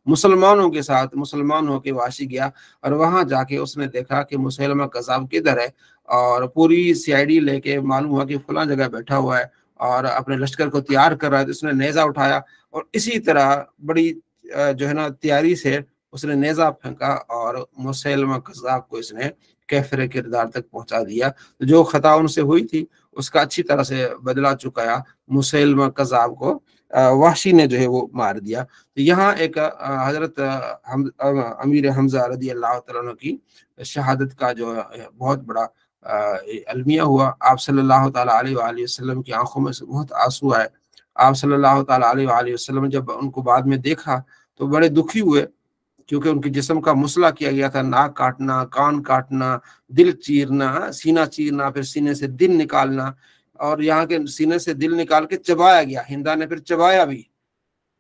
[SPEAKER 1] مسلمانوں کے ساتھ مسلمان ہو کے وحشی گیا، اور وہاں جا کے اس نے دیکھا کہ مسلمہ کذاب کدھر ہے، اور پوری سی آئی ڈی لے کے معلوم ہوا کہ فلاں جگہ بیٹھا ہوا ہے اور اپنے لشکر کو تیار کر رہا ہے۔ تو اس نے نیزہ اٹھایا، اور اسی طرح بڑی جو ہے نا تیاری سے اس نے نیزہ پھینکا، اور مسلمہ کذاب کو اس نے کیفر کردار تک پہنچا دیا۔ جو خطا ان سے ہوئی تھی اس کا اچھی طرح سے بدلہ چکایا، مسلمہ کذاب کو وحشی نے جو ہے وہ مار دیا۔ تو یہاں ایک حضرت امیر حمزہ رضی اللہ تعالیٰ عنہ کی شہادت کا جو بہت بڑا المیہ ہوا۔ آپ صلی اللہ تعالیٰ علیہ وآلہ وسلم کی آنکھوں میں سے بہت آنسو آئے۔ آپ صلی اللہ تعالیٰ علیہ وآلہ وسلم جب ان کو بعد میں دیکھا تو بڑے دکھی ہوئے، کیونکہ ان کے جسم کا مسئلہ کیا گیا تھا، ناک کاٹنا، کان کاٹنا، دل چیرنا، سینہ چیرنا، پھر سینے سے دل نکالنا، اور یہاں کے سینے سے دل نکال کے چبایا گیا، ہندا نے پھر چبایا بھی۔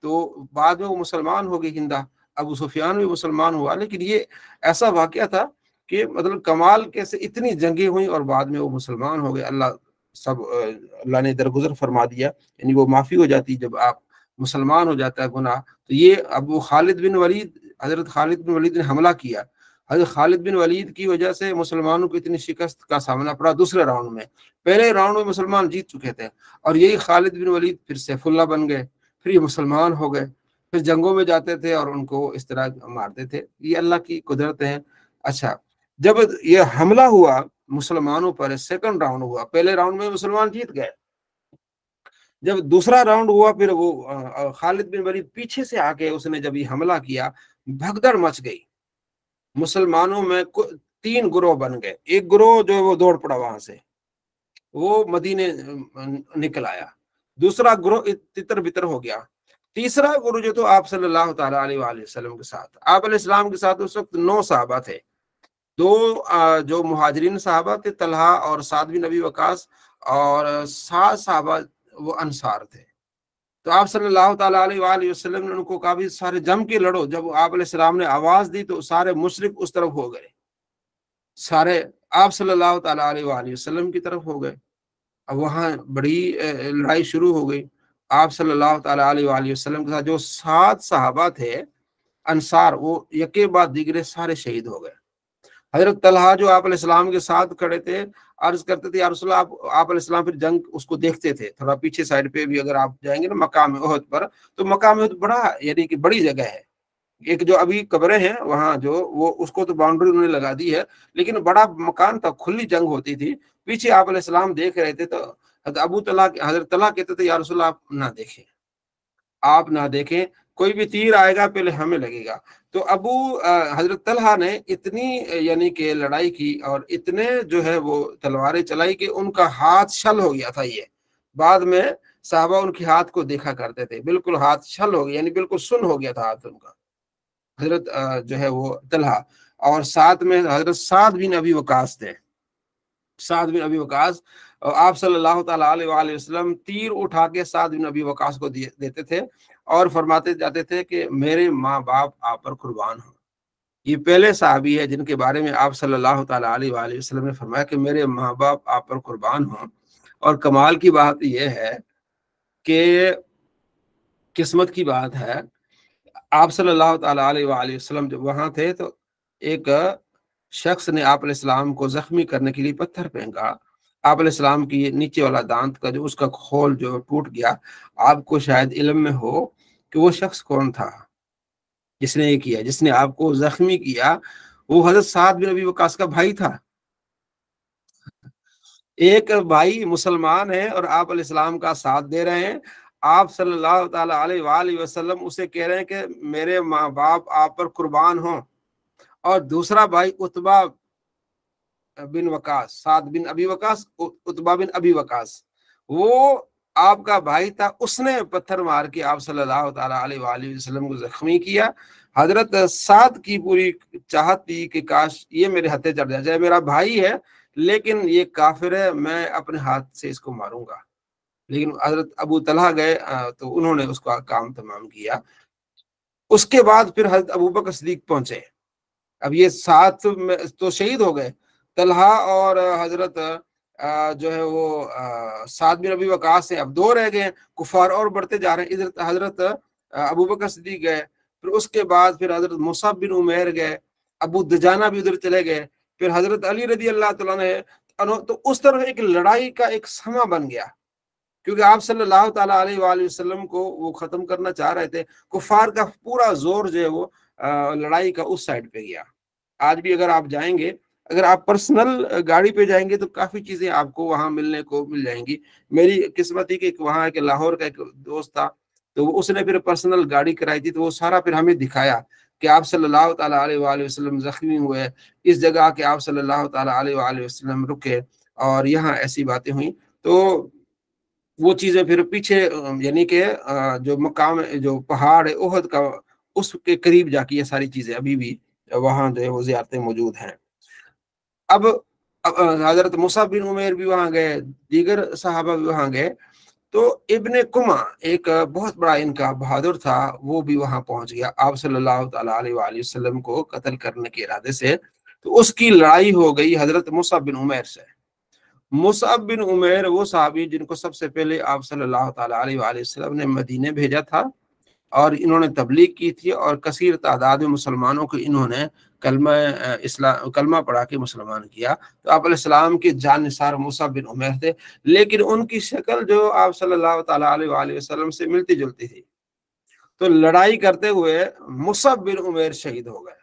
[SPEAKER 1] تو بعد میں وہ مسلمان ہو گئی ہندا، ابو سفیان بھی مسلمان ہوا۔ لیکن یہ ایسا واقعہ تھا کہ مطلب کمال کیسے اتنی جنگیں ہوئیں اور بعد میں وہ مسلمان ہو گئے۔ اللہ نے درگزر فرما دیا، یعنی وہ معافی ہو جاتی جب آپ مسلمان ہو جاتا ہے گناہ۔ تو یہ ابو خالد بن ولید، حضرت خالد بن ولید نے حملہ کیا، حضرت خالد بن ولید کی وجہ سے مسلمانوں کو اتنی شکست کا سامنا پڑا دوسرے راؤنڈ میں۔ پہلے راؤنڈ میں مسلمان جیت چکے تھے، اور یہی خالد بن ولید پھر سیف اللہ بن گئے، پھر یہ مسلمان ہو گئے، پھر جنگوں میں جاتے تھے اور ان کو اس طرح مارتے تھے۔ یہ اللہ کی قدرت ہے۔ اچھا، جب یہ حملہ ہوا مسلمانوں پر، سیکنڈ راؤنڈ ہوا، پہلے راؤنڈ میں مسلمان جیت گئے، جب دوسرا راؤنڈ ہوا پھر وہ خالد بن ولید پیچھے سے آ کے اس نے جب یہ حملہ کیا، بھگدڑ مچ گئی مسلمانوں میں، 3 گروہ بن گئے۔ ایک گروہ جو ہے وہ دوڑ پڑا وہاں سے، وہ مدینے نکل آیا، دوسرا گروہ تتر بتر ہو گیا، تیسرا گروہ جو تو آپ صلی اللہ تعالیٰ علیہ وآلہ وسلم کے ساتھ، آپ علیہ السلام کے ساتھ اس وقت 9 صحابہ تھے، 2 جو مہاجرین صحابہ تھے طلحہ اور سعد بن ابی وقاص، اور 7 صحابہ وہ انصار تھے۔ تو آپ صلی اللہ تعالیٰ علیہ وآلہ وسلم نے ان کو کہا بھی سارے جم کے لڑو۔ جب آپ علیہ السلام نے آواز دی تو سارے مشرک اس طرف ہو گئے، سارے آپ صلی اللہ تعالیٰ علیہ وآلہ وسلم کی طرف ہو گئے۔ اب وہاں بڑی لڑائی شروع ہو گئی۔ آپ صلی اللہ تعالیٰ علیہ وآلہ وسلم کے ساتھ جو 7 صحابہ تھے انصار، وہ یکے بعد دیگرے سارے شہید ہو گئے۔ حضرت طلحہ جو آپ علیہ السلام کے ساتھ کھڑے تھے، عرض کرتے تھے یا رسول اللہ، آپ علیہ السلام پھر جنگ اس کو دیکھتے تھے، تھوڑا پیچھے سائڈ پہ بھی اگر آپ جائیں گے نا مقام احد پر، تو مقام احد بڑا یعنی کہ بڑی جگہ ہے، ایک جو ابھی قبریں ہیں وہاں جو وہ اس کو تو باؤنڈری انہوں نے لگا دی ہے، لیکن بڑا مکان تھا، کھلی جنگ ہوتی تھی۔ پیچھے آپ علیہ السلام دیکھ رہے تھے، تو حضرت طلحہ کہتے تھے یا رسول اللہ آپ نہ دیکھیں، آپ نہ دیکھیں، کوئی بھی تیر آئے گا پہلے ہمیں لگے گا۔ تو حضرت طلحہ نے اتنی یعنی کہ لڑائی کی اور اتنے جو ہے وہ تلواریں چلائی کہ ان کا ہاتھ شل ہو گیا تھا۔ یہ بعد میں صحابہ ان کے ہاتھ کو دیکھا کرتے تھے، بالکل ہاتھ شل ہو گیا، یعنی بالکل سن ہو گیا تھا ہاتھ ان کا۔ حضرت جو ہے وہ طلحہ، اور ساتھ میں حضرت سعد بن ابی وقاص تھے. سعد بن ابی وقاص، آپ صلی اللہ تعالیٰ علیہ وآلہ وسلم تیر اٹھا کے سعد بن ابی وقاص کو دیتے تھے اور فرماتے جاتے تھے کہ میرے ماں باپ آپ پر قربان ہوں. یہ پہلے صحابی ہے جن کے بارے میں آپ صلی اللہ تعالیٰ علیہ وآلہ وسلم نے فرمایا کہ میرے ماں باپ آپ پر قربان ہوں. اور کمال کی بات یہ ہے کہ قسمت کی بات ہے، آپ صلی اللہ تعالیٰ علیہ وآلہ وسلم جب وہاں تھے تو ایک شخص نے آپ علیہ السلام کو زخمی کرنے کے لیے پتھر پھینکا. آپ علیہ السلام کی نیچے والا دانت کا جو اس کا خول جو ٹوٹ گیا. آپ کو شاید علم میں ہو کہ وہ شخص کون تھا جس نے یہ کیا، جس نے آپ کو زخمی کیا. وہ حضرت سعد بن ابی وقاص کا بھائی تھا. ایک بھائی مسلمان ہے اور آپ علیہ السلام کا ساتھ دے رہے ہیں. آپ صلی اللہ تعالیٰ علیہ وآلہ وسلم اسے کہہ رہے ہیں کہ میرے ماں باپ آپ پر قربان ہوں. اور دوسرا بھائی عتبہ بن وقاص، سعد بن ابی وقاص، عتبہ بن ابی وقاص، وہ آپ کا بھائی تھا. اس نے پتھر مار کے آپ صلی اللہ تعالیٰ علیہ وآلہ وسلم کو زخمی کیا. حضرت سعد کی پوری چاہت تھی کہ کاش یہ میرے ہتھے چڑھ جائے، میرا بھائی ہے لیکن یہ کافر ہے، میں اپنے ہاتھ سے اس کو ماروں گا. لیکن حضرت ابو طلحہ گئے تو انہوں نے اس کا کام تمام کیا. اس کے بعد پھر حضرت ابوبکر صدیق پہنچے. اب یہ ساتھ میں تو شہید ہو گئے، طلحہ اور حضرت جو ہے وہ سعد بن ابی وقاص سے اب دو رہ گئے. کفار اور بڑھتے جا رہے ہیں. ادھر حضرت ابوبکر صدیق گئے، پھر اس کے بعد پھر حضرت مصعب بن عمیر گئے، ابو دجانہ بھی ادھر چلے گئے، پھر حضرت علی رضی اللہ تعالیٰ نے. تو اس طرح ایک لڑائی کا ایک سما بن گیا، کیونکہ آپ صلی اللہ تعالیٰ علیہ وآلہ وسلم کو وہ ختم کرنا چاہ رہے تھے. کفار کا پورا زور جو ہے وہ لڑائی کا اس سائڈ پہ گیا. آج بھی اگر آپ جائیں گے، اگر آپ پرسنل گاڑی پہ جائیں گے تو کافی چیزیں آپ کو وہاں ملنے کو مل جائیں گی. میری قسمت ہی کہ وہاں کے لاہور کا ایک دوست تھا، تو اس نے پھر پرسنل گاڑی کرائی تھی، تو وہ سارا پھر ہمیں دکھایا کہ آپ صلی اللہ تعالیٰ علیہ وآلہ وسلم زخمی ہوئے اس جگہ کہ آپ صلی اللہ تعالیٰ علیہ وآلہ وسلم رکے اور یہاں ایسی باتیں ہوئیں. تو وہ چیزیں پھر پیچھے یعنی کہ جو مقام جو پہاڑ احد کا اس کے قریب جا کے یہ ساری چیزیں ابھی بھی وہاں جو ہے وہ زیارتیں موجود ہیں. اب حضرت مصعب بن عمیر بھی وہاں گئے، دیگر صحابہ بھی وہاں گئے. تو ابن کما ایک بہت بڑا ان کا بہادر تھا، وہ بھی وہاں پہنچ گیا آپ صلی اللہ تعالیٰ علیہ وآلہ وسلم کو قتل کرنے کے ارادے سے. تو اس کی لڑائی ہو گئی حضرت مصعب بن عمیر سے. مصعب بن عمیر وہ صحابی جن کو سب سے پہلے آپ صلی اللہ تعالیٰ علیہ وآلہ وسلم نے مدینے بھیجا تھا، اور انہوں نے تبلیغ کی تھی، اور کثیر تعداد میں مسلمانوں کو انہوں نے کلمہ پڑھا کے مسلمان کیا. تو آپ علیہ السلام کے جان نثار مصعب بن عمیر تھے، لیکن ان کی شکل جو آپ صلی اللہ تعالیٰ علیہ وآلہ وسلم سے ملتی جلتی تھی. تو لڑائی کرتے ہوئے مصعب بن عمیر شہید ہو گئے.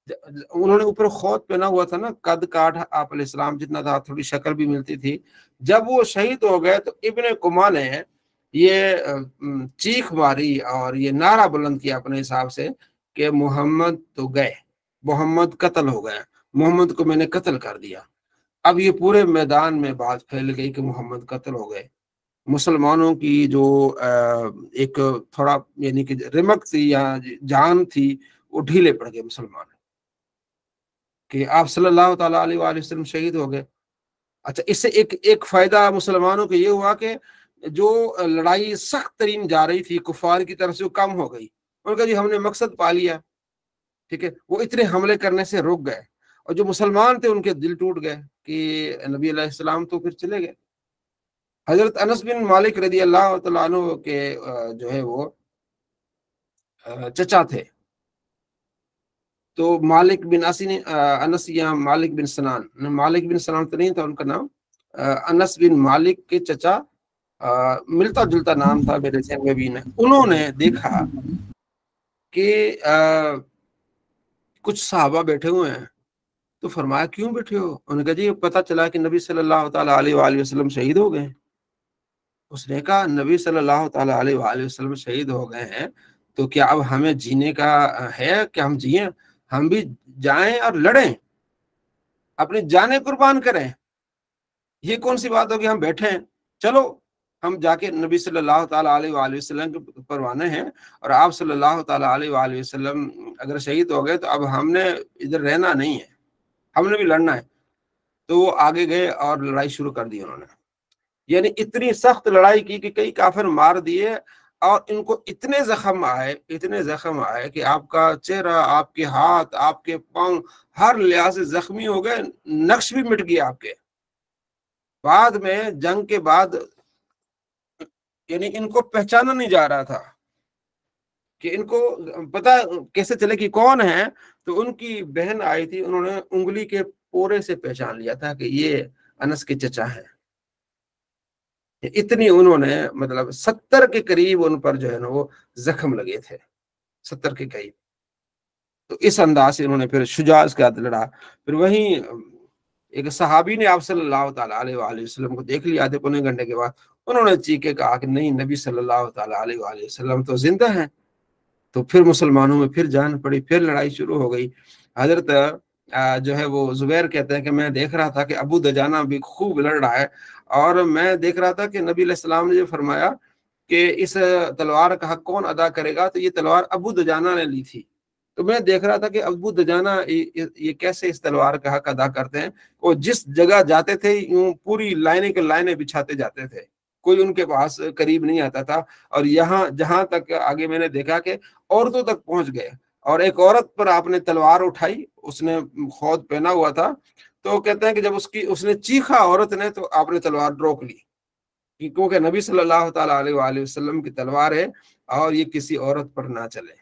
[SPEAKER 1] انہوں نے اوپر خوت پہنا ہوا تھا نا، قد کاٹ آپ علیہ السلام جتنا تھا، تھوڑی شکل بھی ملتی تھی. جب وہ شہید ہو گئے تو ابن کما نے یہ چیخ ماری اور یہ نعرہ بلند کیا اپنے حساب سے کہ محمد تو گئے، محمد قتل ہو گئے، محمد کو میں نے قتل کر دیا. اب یہ پورے میدان میں بات پھیل گئی کہ محمد قتل ہو گئے. مسلمانوں کی جو ایک تھوڑا یعنی کہ رمق تھی یا جان تھی، وہ ڈھیلے پڑ گئے مسلمان کہ آپ صلی اللہ تعالیٰ علیہ وآلہ وسلم شہید ہو گئے. اچھا، اس سے ایک فائدہ مسلمانوں کو یہ ہوا کہ جو لڑائی سخت ترین جا رہی تھی کفار کی طرف سے، وہ کم ہو گئی. ان کا جی ہم نے مقصد پا لیا، ٹھیک ہے، وہ اتنے حملے کرنے سے رک گئے. اور جو مسلمان تھے ان کے دل ٹوٹ گئے کہ نبی علیہ السلام تو پھر چلے گئے. حضرت انس بن مالک رضی اللہ تعالیٰ عنہ کے جو ہے وہ چچا تھے. تو مالک بن انس یا مالک بن سنان، مالک بن سنان تو نہیں تھا ان کا نام، انس بن مالک کے چچا، ملتا جلتا نام تھا میرے ذہن میں بھی. انہوں نے دیکھا کہ کچھ صحابہ بیٹھے ہوئے ہیں. تو فرمایا کیوں بیٹھے ہو؟ انہوں نے کہا جی پتا چلا کہ نبی صلی اللہ تعالیٰ علیہ وآلہ وسلم شہید ہو گئے. اس نے کہا نبی صلی اللہ تعالیٰ علیہ وآلہ وسلم شہید ہو گئے ہیں تو کیا اب ہمیں جینے کا ہے کہ ہم جئیں؟ ہم بھی جائیں اور لڑیں، اپنی جانیں قربان کریں. یہ کون سی بات ہوگی ہم بیٹھے ہیں؟ چلو ہم جا کے نبی صلی اللہ تعالیٰ علیہ وآلہ وسلم کے پروانے ہیں، اور آپ صلی اللہ تعالیٰ علیہ وآلہ وسلم اگر شہید ہو گئے تو اب ہم نے ادھر رہنا نہیں ہے، ہم نے بھی لڑنا ہے۔ تو وہ آگے گئے اور لڑائی شروع کر دی انہوں نے، یعنی اتنی سخت لڑائی کی کہ کئی کافر مار دیے، اور ان کو اتنے زخم آئے کہ آپ کا چہرہ، آپ کے ہاتھ، آپ کے پاؤں ہر لحاظ سے زخمی ہو گئے، نقش بھی مٹ گیا آپ کے۔ بعد میں جنگ کے بعد یعنی ان کو پہچانا نہیں جا رہا تھا کہ ان کو پتا کیسے چلے کہ کون ہے، تو ان کی بہن آئی تھی، انہوں نے انگلی کے پورے سے پہچان لیا تھا کہ یہ انس کے چچا ہیں۔ اتنی انہوں نے مطلب 70 کے قریب ان پر جو ہے نا وہ زخم لگے تھے، 70 کے قریب۔ تو اس انداز سے انہوں نے پھر شجاعت کے ساتھ لڑا۔ پھر وہیں ایک صحابی نے آپ صلی اللہ تعالیٰ علیہ وآلہ وسلم کو دیکھ لیا، آدھے پونے گھنٹے کے بعد انہوں نے چیخ کے کہا کہ نہیں، نبی صلی اللہ تعالیٰ علیہ وآلہ وسلم تو زندہ ہیں۔ تو پھر مسلمانوں میں پھر جان پڑی، پھر لڑائی شروع ہو گئی۔ حضرت جو ہے وہ زبیر کہتے ہیں کہ میں دیکھ رہا تھا کہ ابو دجانہ بھی خوب لڑ رہا ہے، اور میں دیکھ رہا تھا کہ نبی علیہ السلام نے جو فرمایا کہ اس تلوار کا حق کون ادا کرے گا، تو یہ تلوار ابو دجانہ نے لی تھی۔ تو میں دیکھ رہا تھا کہ ابو دجانہ یہ کیسے اس تلوار کا حق ادا کرتے ہیں۔ وہ جس جگہ جاتے تھے یوں پوری لائنیں کے لائنیں بچھاتے جاتے تھے، کوئی ان کے پاس قریب نہیں آتا تھا، اور یہاں جہاں تک آگے میں نے دیکھا کہ عورتوں تک پہنچ گئے، اور ایک عورت پر آپ نے تلوار اٹھائی، اس نے خود پہنا ہوا تھا، تو کہتے ہیں کہ جب اس نے چیخا عورت نے، تو آپ نے تلوار روک لی، کیونکہ نبی صلی اللہ تعالیٰ علیہ وآلہ وسلم کی تلوار ہے اور یہ کسی عورت پر نہ چلے۔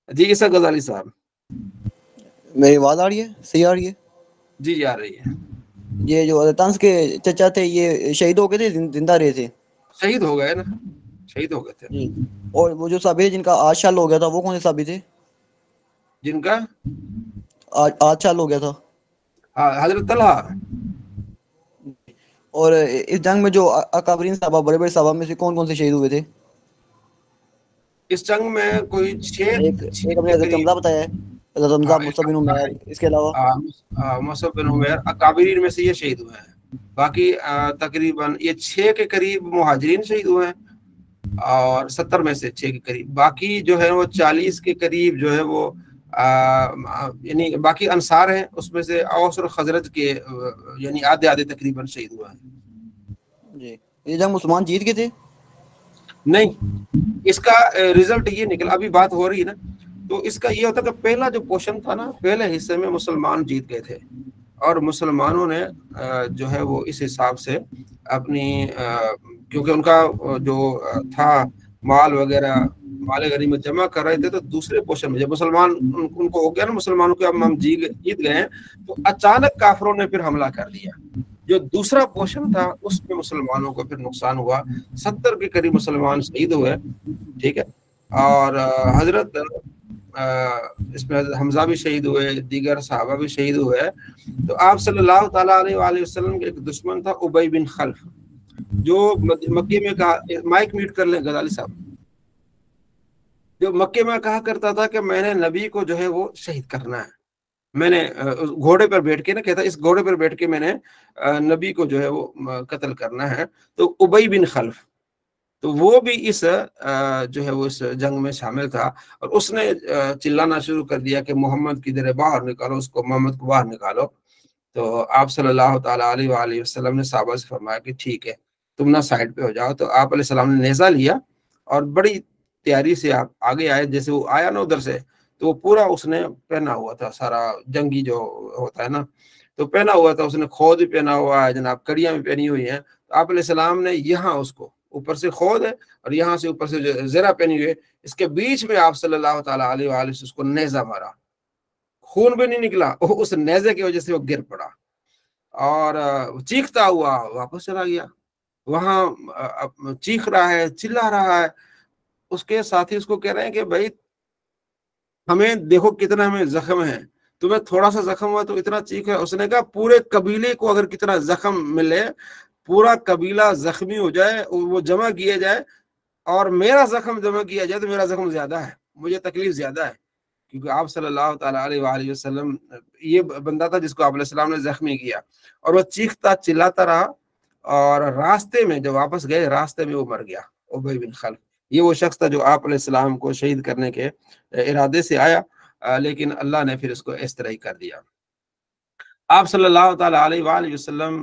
[SPEAKER 1] جی عیسیٰ غزالی صاحب،
[SPEAKER 2] میری آواز آ رہی ہے؟ صحیح آ رہی ہے؟
[SPEAKER 1] جی آ رہی ہے۔
[SPEAKER 2] یہ جو طنز کے چچا تھے یہ شہید ہو گئے تھے، زندہ رہے تھے؟
[SPEAKER 1] شہید ہو گئے نا، شہید ہو گئے تھے۔
[SPEAKER 2] جی، اور وہ جو صحابی جن کا 8 سال ہو گیا تھا، وہ کون سے صحابی تھے
[SPEAKER 1] جن کا
[SPEAKER 2] 8 سال ہو گیا تھا؟
[SPEAKER 1] حضرت طلحہ۔
[SPEAKER 2] اور اس جنگ میں جو اکابرین صحابہ، بڑے بڑے صحابہ میں سے کون کون سے شہید ہوئے تھے؟
[SPEAKER 1] اس جنگ میں کوئی
[SPEAKER 2] ایک ہم نے
[SPEAKER 1] کے
[SPEAKER 2] حضرت
[SPEAKER 1] قریب،
[SPEAKER 2] حمزہ بتایا ہے، حضرت حمزہ، مصعب بن عمیر، اس کے علاوہ
[SPEAKER 1] مصعب بن عمیر اکابرین میں سے یہ شہید ہوئے ہیں۔ باقی تقریباً یہ 6 کے قریب مہاجرین شہید ہوئے ہیں، اور 70 میں سے 6 کے قریب، باقی جو ہے وہ 40 کے قریب جو ہے وہ یعنی باقی انصار ہیں، اس میں سے اوس اور خزرج کے یعنی آدھے آدھے تقریباً شہید ہوئے ہیں۔
[SPEAKER 2] جی، یہ جنگ مسلمان جیت گئے تھے؟
[SPEAKER 1] نہیں، اس کا رزلٹ یہ نکلا، ابھی بات ہو رہی ہے نا، تو اس کا یہ ہوتا کہ پہلا جو پورشن تھا نا، پہلے حصے میں مسلمان جیت گئے تھے، اور مسلمانوں نے جو ہے وہ اس حساب سے اپنی کیونکہ ان کا جو تھا مال وغیرہ، مال غنیمت جمع کر رہے تھے، تو دوسرے پورشن میں جب مسلمان ان کو ہو گیا نا مسلمانوں کے اب ہم جیت گئے ہیں، تو اچانک کافروں نے پھر حملہ کر دیا۔ جو دوسرا پورشن تھا اس میں مسلمانوں کو پھر نقصان ہوا، 70 کے قریب مسلمان شہید ہوئے، ٹھیک ہے، اور حضرت اس میں حضرت حمزہ بھی شہید ہوئے، دیگر صحابہ بھی شہید ہوئے۔ تو آپ صلی اللہ تعالیٰ علیہ وآلہ وسلم کے ایک دشمن تھا ابی بن خلف، جو مکے میں کہا، مائک میوٹ کر لیں غزالی صاحب، جو مکے میں کہا کرتا تھا کہ میں نے نبی کو جو ہے وہ شہید کرنا ہے، میں نے گھوڑے پر بیٹھ کے نا کہتا اس گھوڑے پر بیٹھ کے میں نے نبی کو جو ہے وہ قتل کرنا ہے۔ تو ابی بن خلف، تو وہ بھی اس جو ہے وہ اس جنگ میں شامل تھا، اور اس نے چلانا شروع کر دیا کہ محمد کی در باہر نکالو، اس کو محمد کو باہر نکالو۔ تو آپ صلی اللہ تعالیٰ علیہ وآلہ وسلم نے صحابہ سے فرمایا کہ ٹھیک ہے، تم نہ سائڈ پہ ہو جاؤ۔ تو آپ علیہ السلام نے نیزہ لیا اور بڑی تیاری سے آپ آگے آئے، جیسے وہ آیا نا ادھر سے، تو وہ پورا اس نے پہنا ہوا تھا، سارا جنگی جو ہوتا ہے نا تو پہنا ہوا تھا، اس نے خود بھی پہنا ہوا ہے جناب، کڑیاں بھی پہنی ہوئی ہیں۔ تو آپ علیہ السلام نے یہاں اس کو اوپر سے خود ہے اور یہاں سے اوپر سے جو زرہ پہنی ہوئی ہے، اس کے بیچ میں آپ صلی اللہ تعالیٰ علیہ وآلہ سے اس کو نیزہ مارا، خون بھی نہیں نکلا، اس نیزے کی وجہ سے وہ گر پڑا اور چیختا ہوا واپس چلا گیا۔ وہاں چیخ رہا ہے، چلا رہا ہے، اس کے ساتھی اس کو کہہ رہے ہیں کہ بھائی ہمیں دیکھو کتنا ہمیں زخم ہے، تمہیں تھوڑا سا زخم ہوا تو اتنا چیخ ہے۔ اس نے کہا پورے قبیلے کو اگر کتنا زخم ملے، پورا قبیلہ زخمی ہو جائے، وہ جمع کیا جائے اور میرا زخم جمع کیا جائے تو میرا زخم زیادہ ہے، مجھے تکلیف زیادہ ہے، کیونکہ آپ صلی اللہ تعالیٰ علیہ وآلہ وسلم یہ بندہ تھا جس کو آپ علیہ السلام نے زخمی کیا، اور وہ چیختا چلاتا رہا اور راستے میں جب واپس گئے راستے میں وہ مر گیا، ابی بن خلف۔ یہ وہ شخص تھا جو آپ علیہ السلام کو شہید کرنے کے ارادے سے آیا، لیکن اللہ نے پھر اس کو اس طرح ہی کر دیا۔ آپ صلی اللہ تعالیٰ علیہ وآلہ وسلم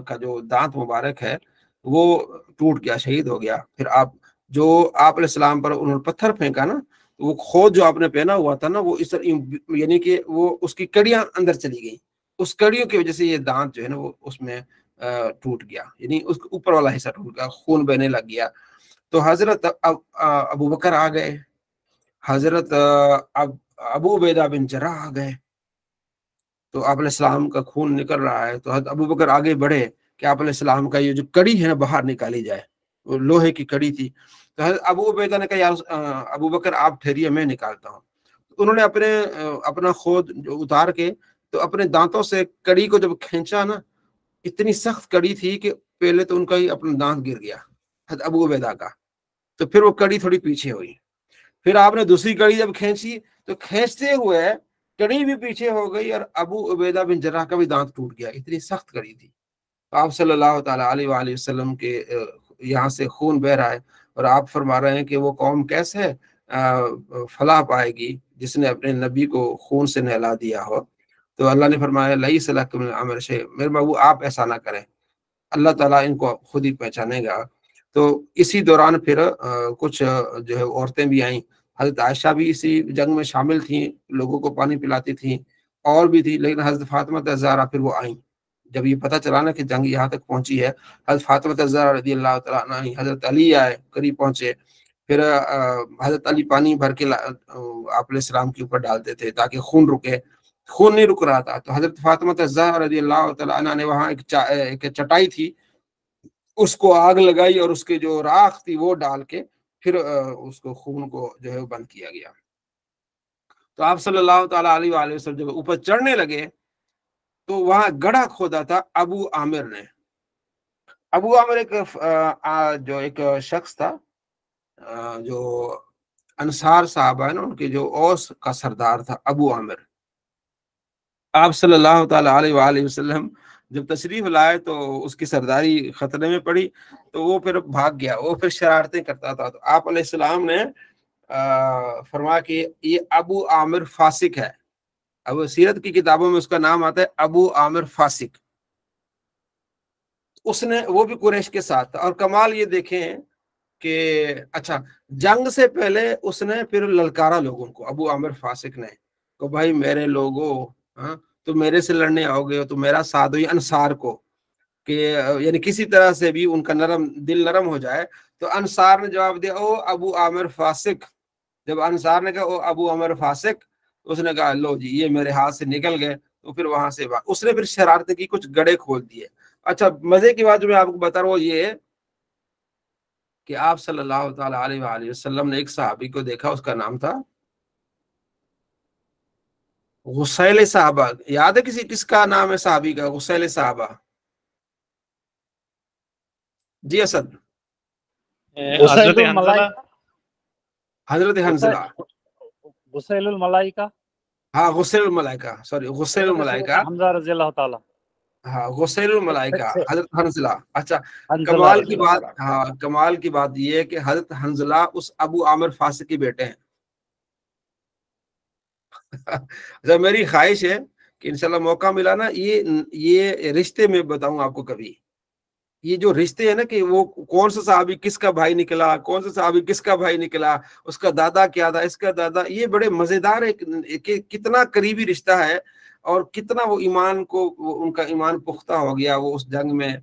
[SPEAKER 1] کا جو دانت مبارک ہے وہ ٹوٹ گیا، شہید ہو گیا۔ پھر جو آپ علیہ السلام پر انہوں نے پتھر پھینکا نا، وہ کھود جو آپ نے پہنا ہوا تھا نا، وہ اس طرح یعنی کہ وہ اس کی کڑیاں اندر چلی گئی، اس کڑیوں کی وجہ سے یہ دانت جو ہے نا وہ اس میں ٹوٹ گیا، یعنی اس کے اوپر والا حصہ ٹوٹ گیا، خون بہنے لگ گیا۔ تو حضرت ابو بکر آ گئے، حضرت ابو عبیدہ بن جراح آ گئے، تو آپ علیہ السلام کا خون نکل رہا ہے، تو حضرت ابو بکر آگے بڑھے کہ آپ علیہ السلام کا یہ جو کڑی ہے نا باہر نکالی جائے، وہ لوہے کی کڑی تھی۔ تو حضرت ابو عبیدہ نے کہا یا ابو بکر آپ ٹھہریے، میں نکالتا ہوں۔ انہوں نے اپنا خود جو اتار کے تو اپنے دانتوں سے کڑی کو جب کھینچا نا، اتنی سخت کڑی تھی کہ پہلے تو ان کا ہی اپنا دانت گر گیا حضرت ابو عبیدہ کا، تو پھر وہ کڑی تھوڑی پیچھے ہوئی۔ پھر آپ نے دوسری کڑی جب کھینچی تو کھینچتے ہوئے کڑی بھی پیچھے ہو گئی اور ابو عبیدہ بن جراح کا بھی دانت ٹوٹ گیا، اتنی سخت کڑی تھی۔ تو آپ صلی اللہ تعالیٰ علیہ وآلہ وسلم کے یہاں سے خون بہ رہا ہے، اور آپ فرما رہے ہیں کہ وہ قوم کیسے فلاح پائے گی جس نے اپنے نبی کو خون سے نہلا دیا ہو۔ تو اللہ نے فرمایا لیس لک من الامر شیء، میرے محبوب آپ ایسا نہ کریں، اللہ تعالیٰ ان کو خود ہی پہچانے گا۔ تو اسی دوران پھر کچھ جو ہے عورتیں بھی آئیں، حضرت عائشہ بھی اسی جنگ میں شامل تھیں، لوگوں کو پانی پلاتی تھیں، اور بھی تھی، لیکن حضرت فاطمہ زہرا پھر وہ آئیں۔ جب یہ پتہ چلا نا کہ جنگ یہاں تک پہنچی ہے، حضرت فاطمہ زہرا رضی اللہ تعالیٰ عنہ، حضرت علی آئے، قریب پہنچے، پھر حضرت علی پانی بھر کے آپ علیہ السلام کے اوپر ڈالتے تھے تاکہ خون رکے، خون نہیں رک رہا تھا۔ تو حضرت فاطمہ زہرا رضی اللہ تعالیٰ عنہ نے وہاں ایک چٹائی تھی، اس کو آگ لگائی اور اس کے جو راکھ تھی وہ ڈال کے پھر اس کو خون کو جو ہے بند کیا گیا۔ تو آپ صلی اللہ تعالیٰ علیہ وآلہ وسلم جب اوپر چڑھنے لگے تو وہاں گڑھا کھودا تھا ابو عامر نے۔ ابو عامر ایک شخص تھا جو انصار صحابہ ہے نا، ان کے جو اوس کا سردار تھا ابو عامر۔ آپ صلی اللہ تعالیٰ علیہ وآلہ وسلم جب تشریف لائے تو اس کی سرداری خطرے میں پڑی، تو وہ پھر بھاگ گیا، وہ پھر شرارتیں کرتا تھا۔ تو آپ علیہ السلام نے فرمایا کہ یہ ابو عامر فاسق ہے۔ اب سیرت کی کتابوں میں اس کا نام آتا ہے ابو عامر فاسق۔ اس نے وہ بھی قریش کے ساتھ تھا، اور کمال یہ دیکھیں کہ اچھا جنگ سے پہلے اس نے پھر للکارا لوگوں کو، ابو عامر فاسق نے، کہ بھائی میرے لوگوں، تو میرے سے لڑنے آؤ گے تو میرا ساتھ دو، انصار کو، کہ یعنی کسی طرح سے بھی ان کا دل نرم ہو جائے۔ تو انصار نے جواب دیا او ابو عامر فاسق۔ جب انصار نے کہا او ابو عامر فاسق، اس نے کہا لو جی یہ میرے ہاتھ سے نکل گئے۔ تو پھر وہاں سے اس نے پھر شرارتیں کی، کچھ گڑھے کھول دیے۔ اچھا مزے کی بات جو میں آپ کو بتا رہا ہوں یہ ہے کہ آپ صلی اللہ تعالیٰ علیہ وآلہ وسلم نے ایک صحابی کو دیکھا، اس کا نام تھا غسیل صحابہ۔ یاد ہے کس کا نام ہے صحابی کا؟ غسیل صحابہ۔ جی اسد۔
[SPEAKER 3] حضرت حنزلہ،
[SPEAKER 1] حضرت حنزلہ،
[SPEAKER 3] غسیل الملائکہ،
[SPEAKER 1] ہاں غسیل الملائکہ، سوری غسیل الملائکہ،
[SPEAKER 3] حمزہ رضی اللہ تعالیٰ،
[SPEAKER 1] ہاں غسیل الملائکہ حضرت حنزلہ۔ اچھا
[SPEAKER 3] حنزلہ
[SPEAKER 1] کمال
[SPEAKER 3] رضی
[SPEAKER 1] کی
[SPEAKER 3] اللہ
[SPEAKER 1] بات،
[SPEAKER 3] تعالیٰ۔
[SPEAKER 1] ہاں کمال کی بات یہ ہے کہ حضرت حنزلہ اس ابو عامر فاسق کے بیٹے ہیں۔ اچھا میری خواہش ہے کہ انشاءاللہ موقع ملا نا یہ رشتے میں بتاؤں آپ کو کبھی، یہ جو رشتے ہیں نا کہ وہ کون سا صحابی کس کا بھائی نکلا، کون سا صحابی کس کا بھائی نکلا، اس کا دادا کیا تھا، اس کا دادا، یہ بڑے مزیدار ہے کہ کتنا قریبی رشتہ ہے، اور کتنا وہ ایمان کو، ان کا ایمان پختہ ہو گیا وہ اس جنگ میں۔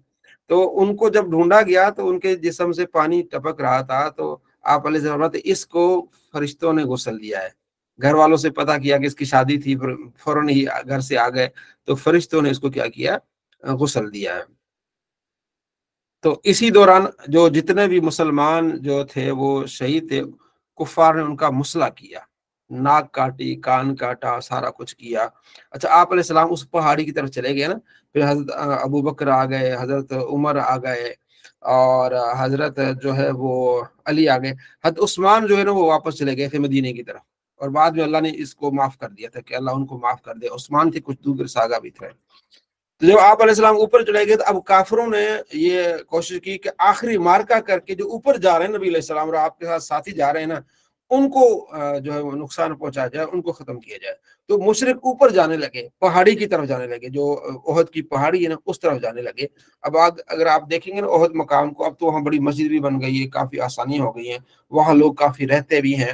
[SPEAKER 1] تو ان کو جب ڈھونڈا گیا تو ان کے جسم سے پانی ٹپک رہا تھا، تو آپ علیہ السلام اس کو فرشتوں نے غسل دیا ہے۔ گھر والوں سے پتہ کیا کہ اس کی شادی تھی، فوراً ہی گھر سے آ گئے، تو فرشتوں نے اس کو کیا کیا، غسل دیا ہے۔ تو اسی دوران جو جتنے بھی مسلمان جو تھے وہ شہید تھے، کفار نے ان کا مسئلہ کیا، ناک کاٹی، کان کاٹا، سارا کچھ کیا۔ اچھا آپ علیہ السلام اس پہاڑی کی طرف چلے گئے نا، پھر حضرت ابو بکر آ گئے، حضرت عمر آ گئے، اور حضرت جو ہے وہ علی آ گئے۔ حضرت عثمان جو ہے نا وہ واپس چلے گئے تھے مدینے کی طرف، اور بعد میں اللہ نے اس کو معاف کر دیا تھا کہ اللہ ان کو معاف کر دے۔ عثمان تھے، کچھ دوسرے ساگا بھی تھے۔ تو جب آپ علیہ السلام اوپر چلے گئے تو اب کافروں نے یہ کوشش کی کہ آخری مارکا کر کے جو اوپر جا رہے ہیں نبی علیہ السلام اور آپ کے ساتھ ساتھی جا رہے ہیں نا، ان کو جو ہے وہ نقصان پہنچا جائے، ان کو ختم کیا جائے۔ تو مشرک اوپر جانے لگے، پہاڑی کی طرف جانے لگے، جو احد کی پہاڑی ہے نا اس طرف جانے لگے۔ اب اگر آپ دیکھیں گے نا احد مقام کو، اب تو وہاں بڑی مسجد بھی بن گئی ہے، کافی آسانی ہو گئی ہے، وہاں لوگ کافی رہتے بھی ہیں۔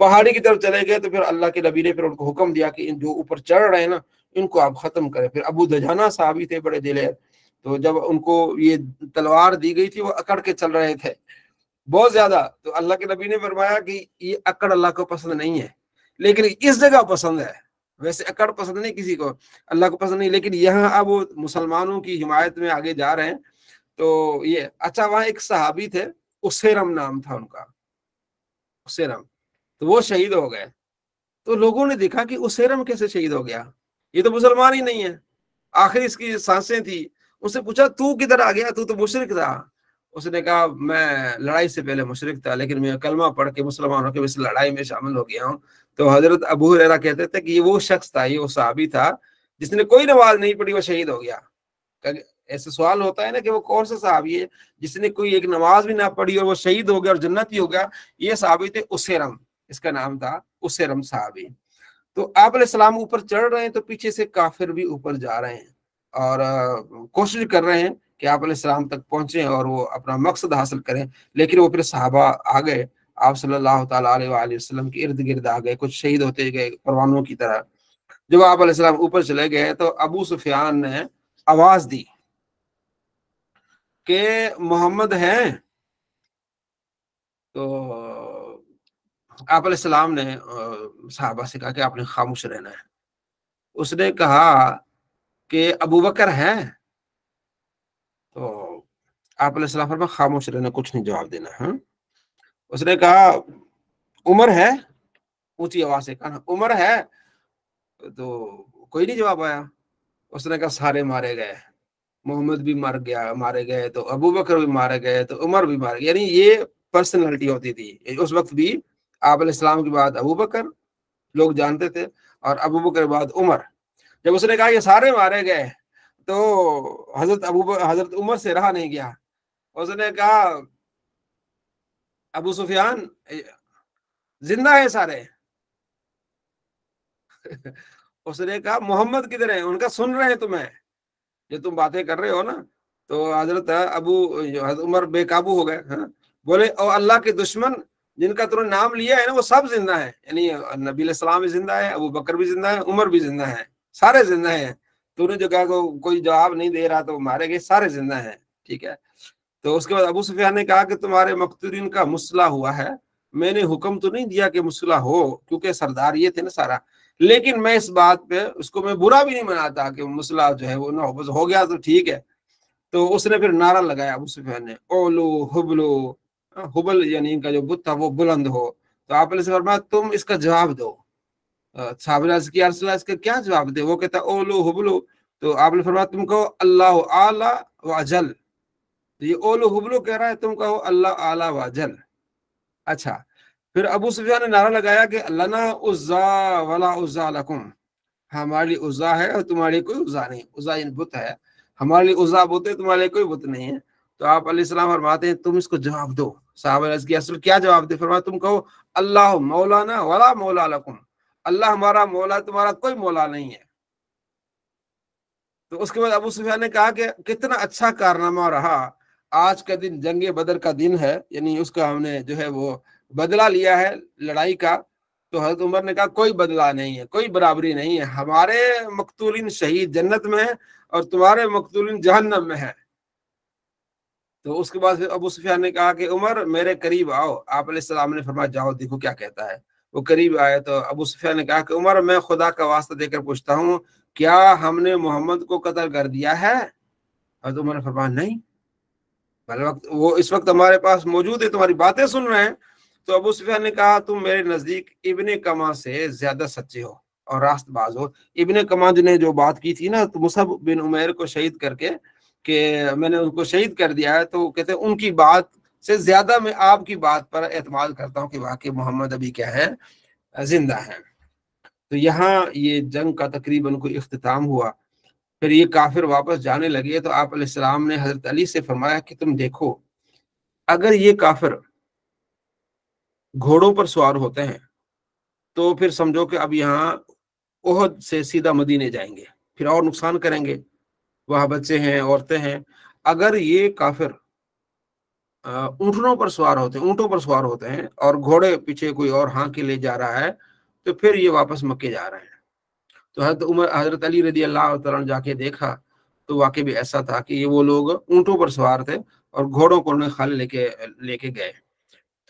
[SPEAKER 1] پہاڑی کی طرف چلے گئے تو پھر اللہ کے نبی نے پھر ان کو حکم دیا کہ جو اوپر چڑھ رہے ہیں نا ان کو آپ ختم کریں۔ پھر ابو دجانہ صحابی تھے بڑے دلیر، تو جب ان کو یہ تلوار دی گئی تھی وہ اکڑ کے چل رہے تھے بہت زیادہ، تو اللہ کے نبی نے فرمایا کہ یہ اکڑ اللہ کو پسند نہیں ہے، لیکن اس جگہ پسند ہے۔ ویسے اکڑ پسند نہیں کسی کو، اللہ کو پسند نہیں، لیکن یہاں اب وہ مسلمانوں کی حمایت میں آگے جا رہے ہیں۔ تو یہ اچھا، وہاں ایک صحابی تھے، اسیرم نام تھا ان کا، اسیرم، تو وہ شہید ہو گئے۔ تو لوگوں نے دیکھا کہ اسیرم کیسے شہید ہو گیا، یہ تو مسلمان ہی نہیں ہے، آخر اس کی سانسیں تھی۔ اس سے پوچھا تو کدھر آ گیا، تو مشرک تھا۔ اس نے کہا میں لڑائی سے پہلے مشرک تھا، لیکن میں کلمہ پڑھ کے مسلمانوں کے اس لڑائی میں شامل ہو گیا ہوں۔ تو حضرت ابو ہریرہ کہتے تھے کہ یہ وہ شخص تھا، یہ وہ صحابی تھا جس نے کوئی نماز نہیں پڑھی، وہ شہید ہو گیا۔ ایسے سوال ہوتا ہے نا کہ وہ کون سا صحابی ہے جس نے کوئی ایک نماز بھی نہ پڑھی اور وہ شہید ہو گیا اور جنتی ہو گیا؟ یہ صحابی تھے اسیرم، اس کا نام تھا اسیرم صحابی۔ تو آپ علیہ السلام اوپر چڑھ رہے ہیں تو پیچھے سے کافر بھی اوپر جا رہے ہیں اور کوشش کر رہے ہیں کہ آپ علیہ السلام تک پہنچیں اور وہ اپنا مقصد حاصل کریں، لیکن وہ پھر صحابہ آ گئے، آپ صلی اللہ تعالیٰ علیہ وآلہ وسلم کے ارد گرد آ گئے، کچھ شہید ہوتے گئے پروانوں کی طرح۔ جب آپ علیہ السلام اوپر چلے گئے تو ابو سفیان نے آواز دی کہ محمد ہیں، تو آپ علیہ السلام نے صحابہ سے کہا کہ آپ نے خاموش رہنا ہے۔ اس نے کہا کہ ابو بکر ہے، تو آپ علیہ السلام فرمایا خاموش رہنا، کچھ نہیں جواب دینا۔ ہاں، اس نے کہا عمر ہے، اونچی آواز سے کہا عمر ہے، تو کوئی نہیں جواب آیا۔ اس نے کہا سارے مارے گئے، محمد بھی مارے گئے، تو ابو بکر بھی مارے گئے، تو عمر بھی مارے گئے۔ یعنی یہ پرسنالٹی ہوتی تھی اس وقت بھی، آپ علیہ السلام کے بعد ابو بکر لوگ جانتے تھے، اور ابو بکر کے بعد عمر۔ جب اس نے کہا یہ سارے مارے گئے تو حضرت عمر سے رہا نہیں گیا۔ اس نے کہا ابو سفیان زندہ ہے سارے؟ اس نے کہا محمد کدھر ہے؟ ان کا سن رہے ہیں تمہیں جو تم باتیں کر رہے ہو نا۔ تو حضرت عمر بے قابو ہو گئے، بولے او اللہ کے دشمن، جن کا تم نے نام لیا ہے نا وہ سب زندہ ہیں، یعنی نبی علیہ السلام بھی زندہ ہے، ابو بکر بھی زندہ ہے، عمر بھی زندہ ہے، سارے زندہ ہیں۔ تو نے جو کہا کہ کوئی جواب نہیں دے رہا تو مارے گئے، سارے زندہ ہیں، ٹھیک ہے۔ تو اس کے بعد ابو سفیان نے کہا کہ تمہارے مقتولین کا مسئلہ ہوا ہے، میں نے حکم تو نہیں دیا کہ مسئلہ ہو، کیونکہ سردار یہ تھے نا سارا، لیکن میں اس بات پہ اس کو میں برا بھی نہیں مناتا کہ مسئلہ جو ہے وہ نہ ہو گیا تو ٹھیک ہے۔ تو اس نے پھر نعرہ لگایا ابو سفیان نے، اولو حبلو، حبل یعنی ان کا جو بت تھا وہ بلند ہو۔ تو آپ نے فرمایا تم اس کا جواب دو۔ صحابہ نے کیا رسول اللہ اس کا کیا جواب دے؟ وہ کہتا اولو حبلو، تو آپ نے فرمایا تم کہو اللہ اعلی و اجل۔ یہ اولو حبلو کہہ رہا ہے، تم کہو اللہ اعلی و اجل۔ اچھا، پھر ابو سفیان نے نعرہ لگایا کہ لنا عزا ولا عزا لکم، ہماری عزا ہے اور تمہاری کوئی عزا نہیں، عزا ان بت ہے، ہمارے لیے عزا بت ہے، تمہارے لیے کوئی بت نہیں ہے۔ تو آپ علیہ السلام فرماتے ہیں تم اس کو جواب دو۔ صحابہ نے کیا اصل کیا جواب دے؟ فرمایا تم کہو اللہ مولانا ولا مولا لکم، اللہ ہمارا مولا، تمہارا کوئی مولا نہیں ہے۔ تو اس کے بعد ابو سفیان نے کہا کہ کتنا اچھا کارنامہ رہا، آج کا دن جنگ بدر کا دن ہے، یعنی اس کا ہم نے جو ہے وہ بدلہ لیا ہے لڑائی کا۔ تو حضرت عمر نے کہا کوئی بدلہ نہیں ہے، کوئی برابری نہیں ہے، ہمارے مقتولین شہید جنت میں ہیں اور تمہارے مقتولین جہنم میں ہیں۔ تو اس کے بعد ابو سفیان نے کہا کہ عمر میرے قریب آؤ۔ آپ علیہ السلام نے فرمایا جاؤ دیکھو کیا کہتا ہے۔ وہ قریب آئے تو ابو سفیان نے کہا کہ عمر میں خدا کا واسطہ دے کر پوچھتا ہوں کیا ہم نے محمد کو قتل کر دیا ہے؟ حضرت عمر نے فرمایا نہیں، وہ اس وقت ہمارے پاس موجود ہے، تمہاری باتیں سن رہے ہیں۔ تو ابو سفیان نے کہا تم میرے نزدیک ابن کما سے زیادہ سچے ہو اور راست باز ہو۔ ابن کما نے جو بات کی تھی نا تو مصعب بن عمیر کو شہید کر کے کہ میں نے ان کو شہید کر دیا ہے، تو کہتے ہیں ان کی بات سے زیادہ میں آپ کی بات پر اعتماد کرتا ہوں کہ واقعی محمد ابھی کیا ہے، زندہ ہے۔ تو یہاں یہ جنگ کا تقریباً کوئی اختتام ہوا۔ फिर ये काफिर वापस जाने लगे तो आप अलैहिस्सलाम ने हजरत अली से फरमाया कि तुम देखो, अगर ये काफिर घोड़ों पर सवार होते हैं तो फिर समझो कि अब यहाँ ओहद से सीधा मदीने जाएंगे, फिर और नुकसान करेंगे, वहां बच्चे हैं, औरतें हैं। अगर ये काफिर ऊँटों पर सवार होते हैं, ऊँटों पर सवार होते हैं और घोड़े पीछे कोई और हाँ के ले जा रहा है, तो फिर ये वापस मक्के जा रहे हैं। तो हजरत अली रदी अल्लाह तआला ने जाके देखा तो वाकई भी ऐसा था कि ये वो लोग ऊँटों पर सवार थे और घोड़ों को उन्हें खाली लेके गए।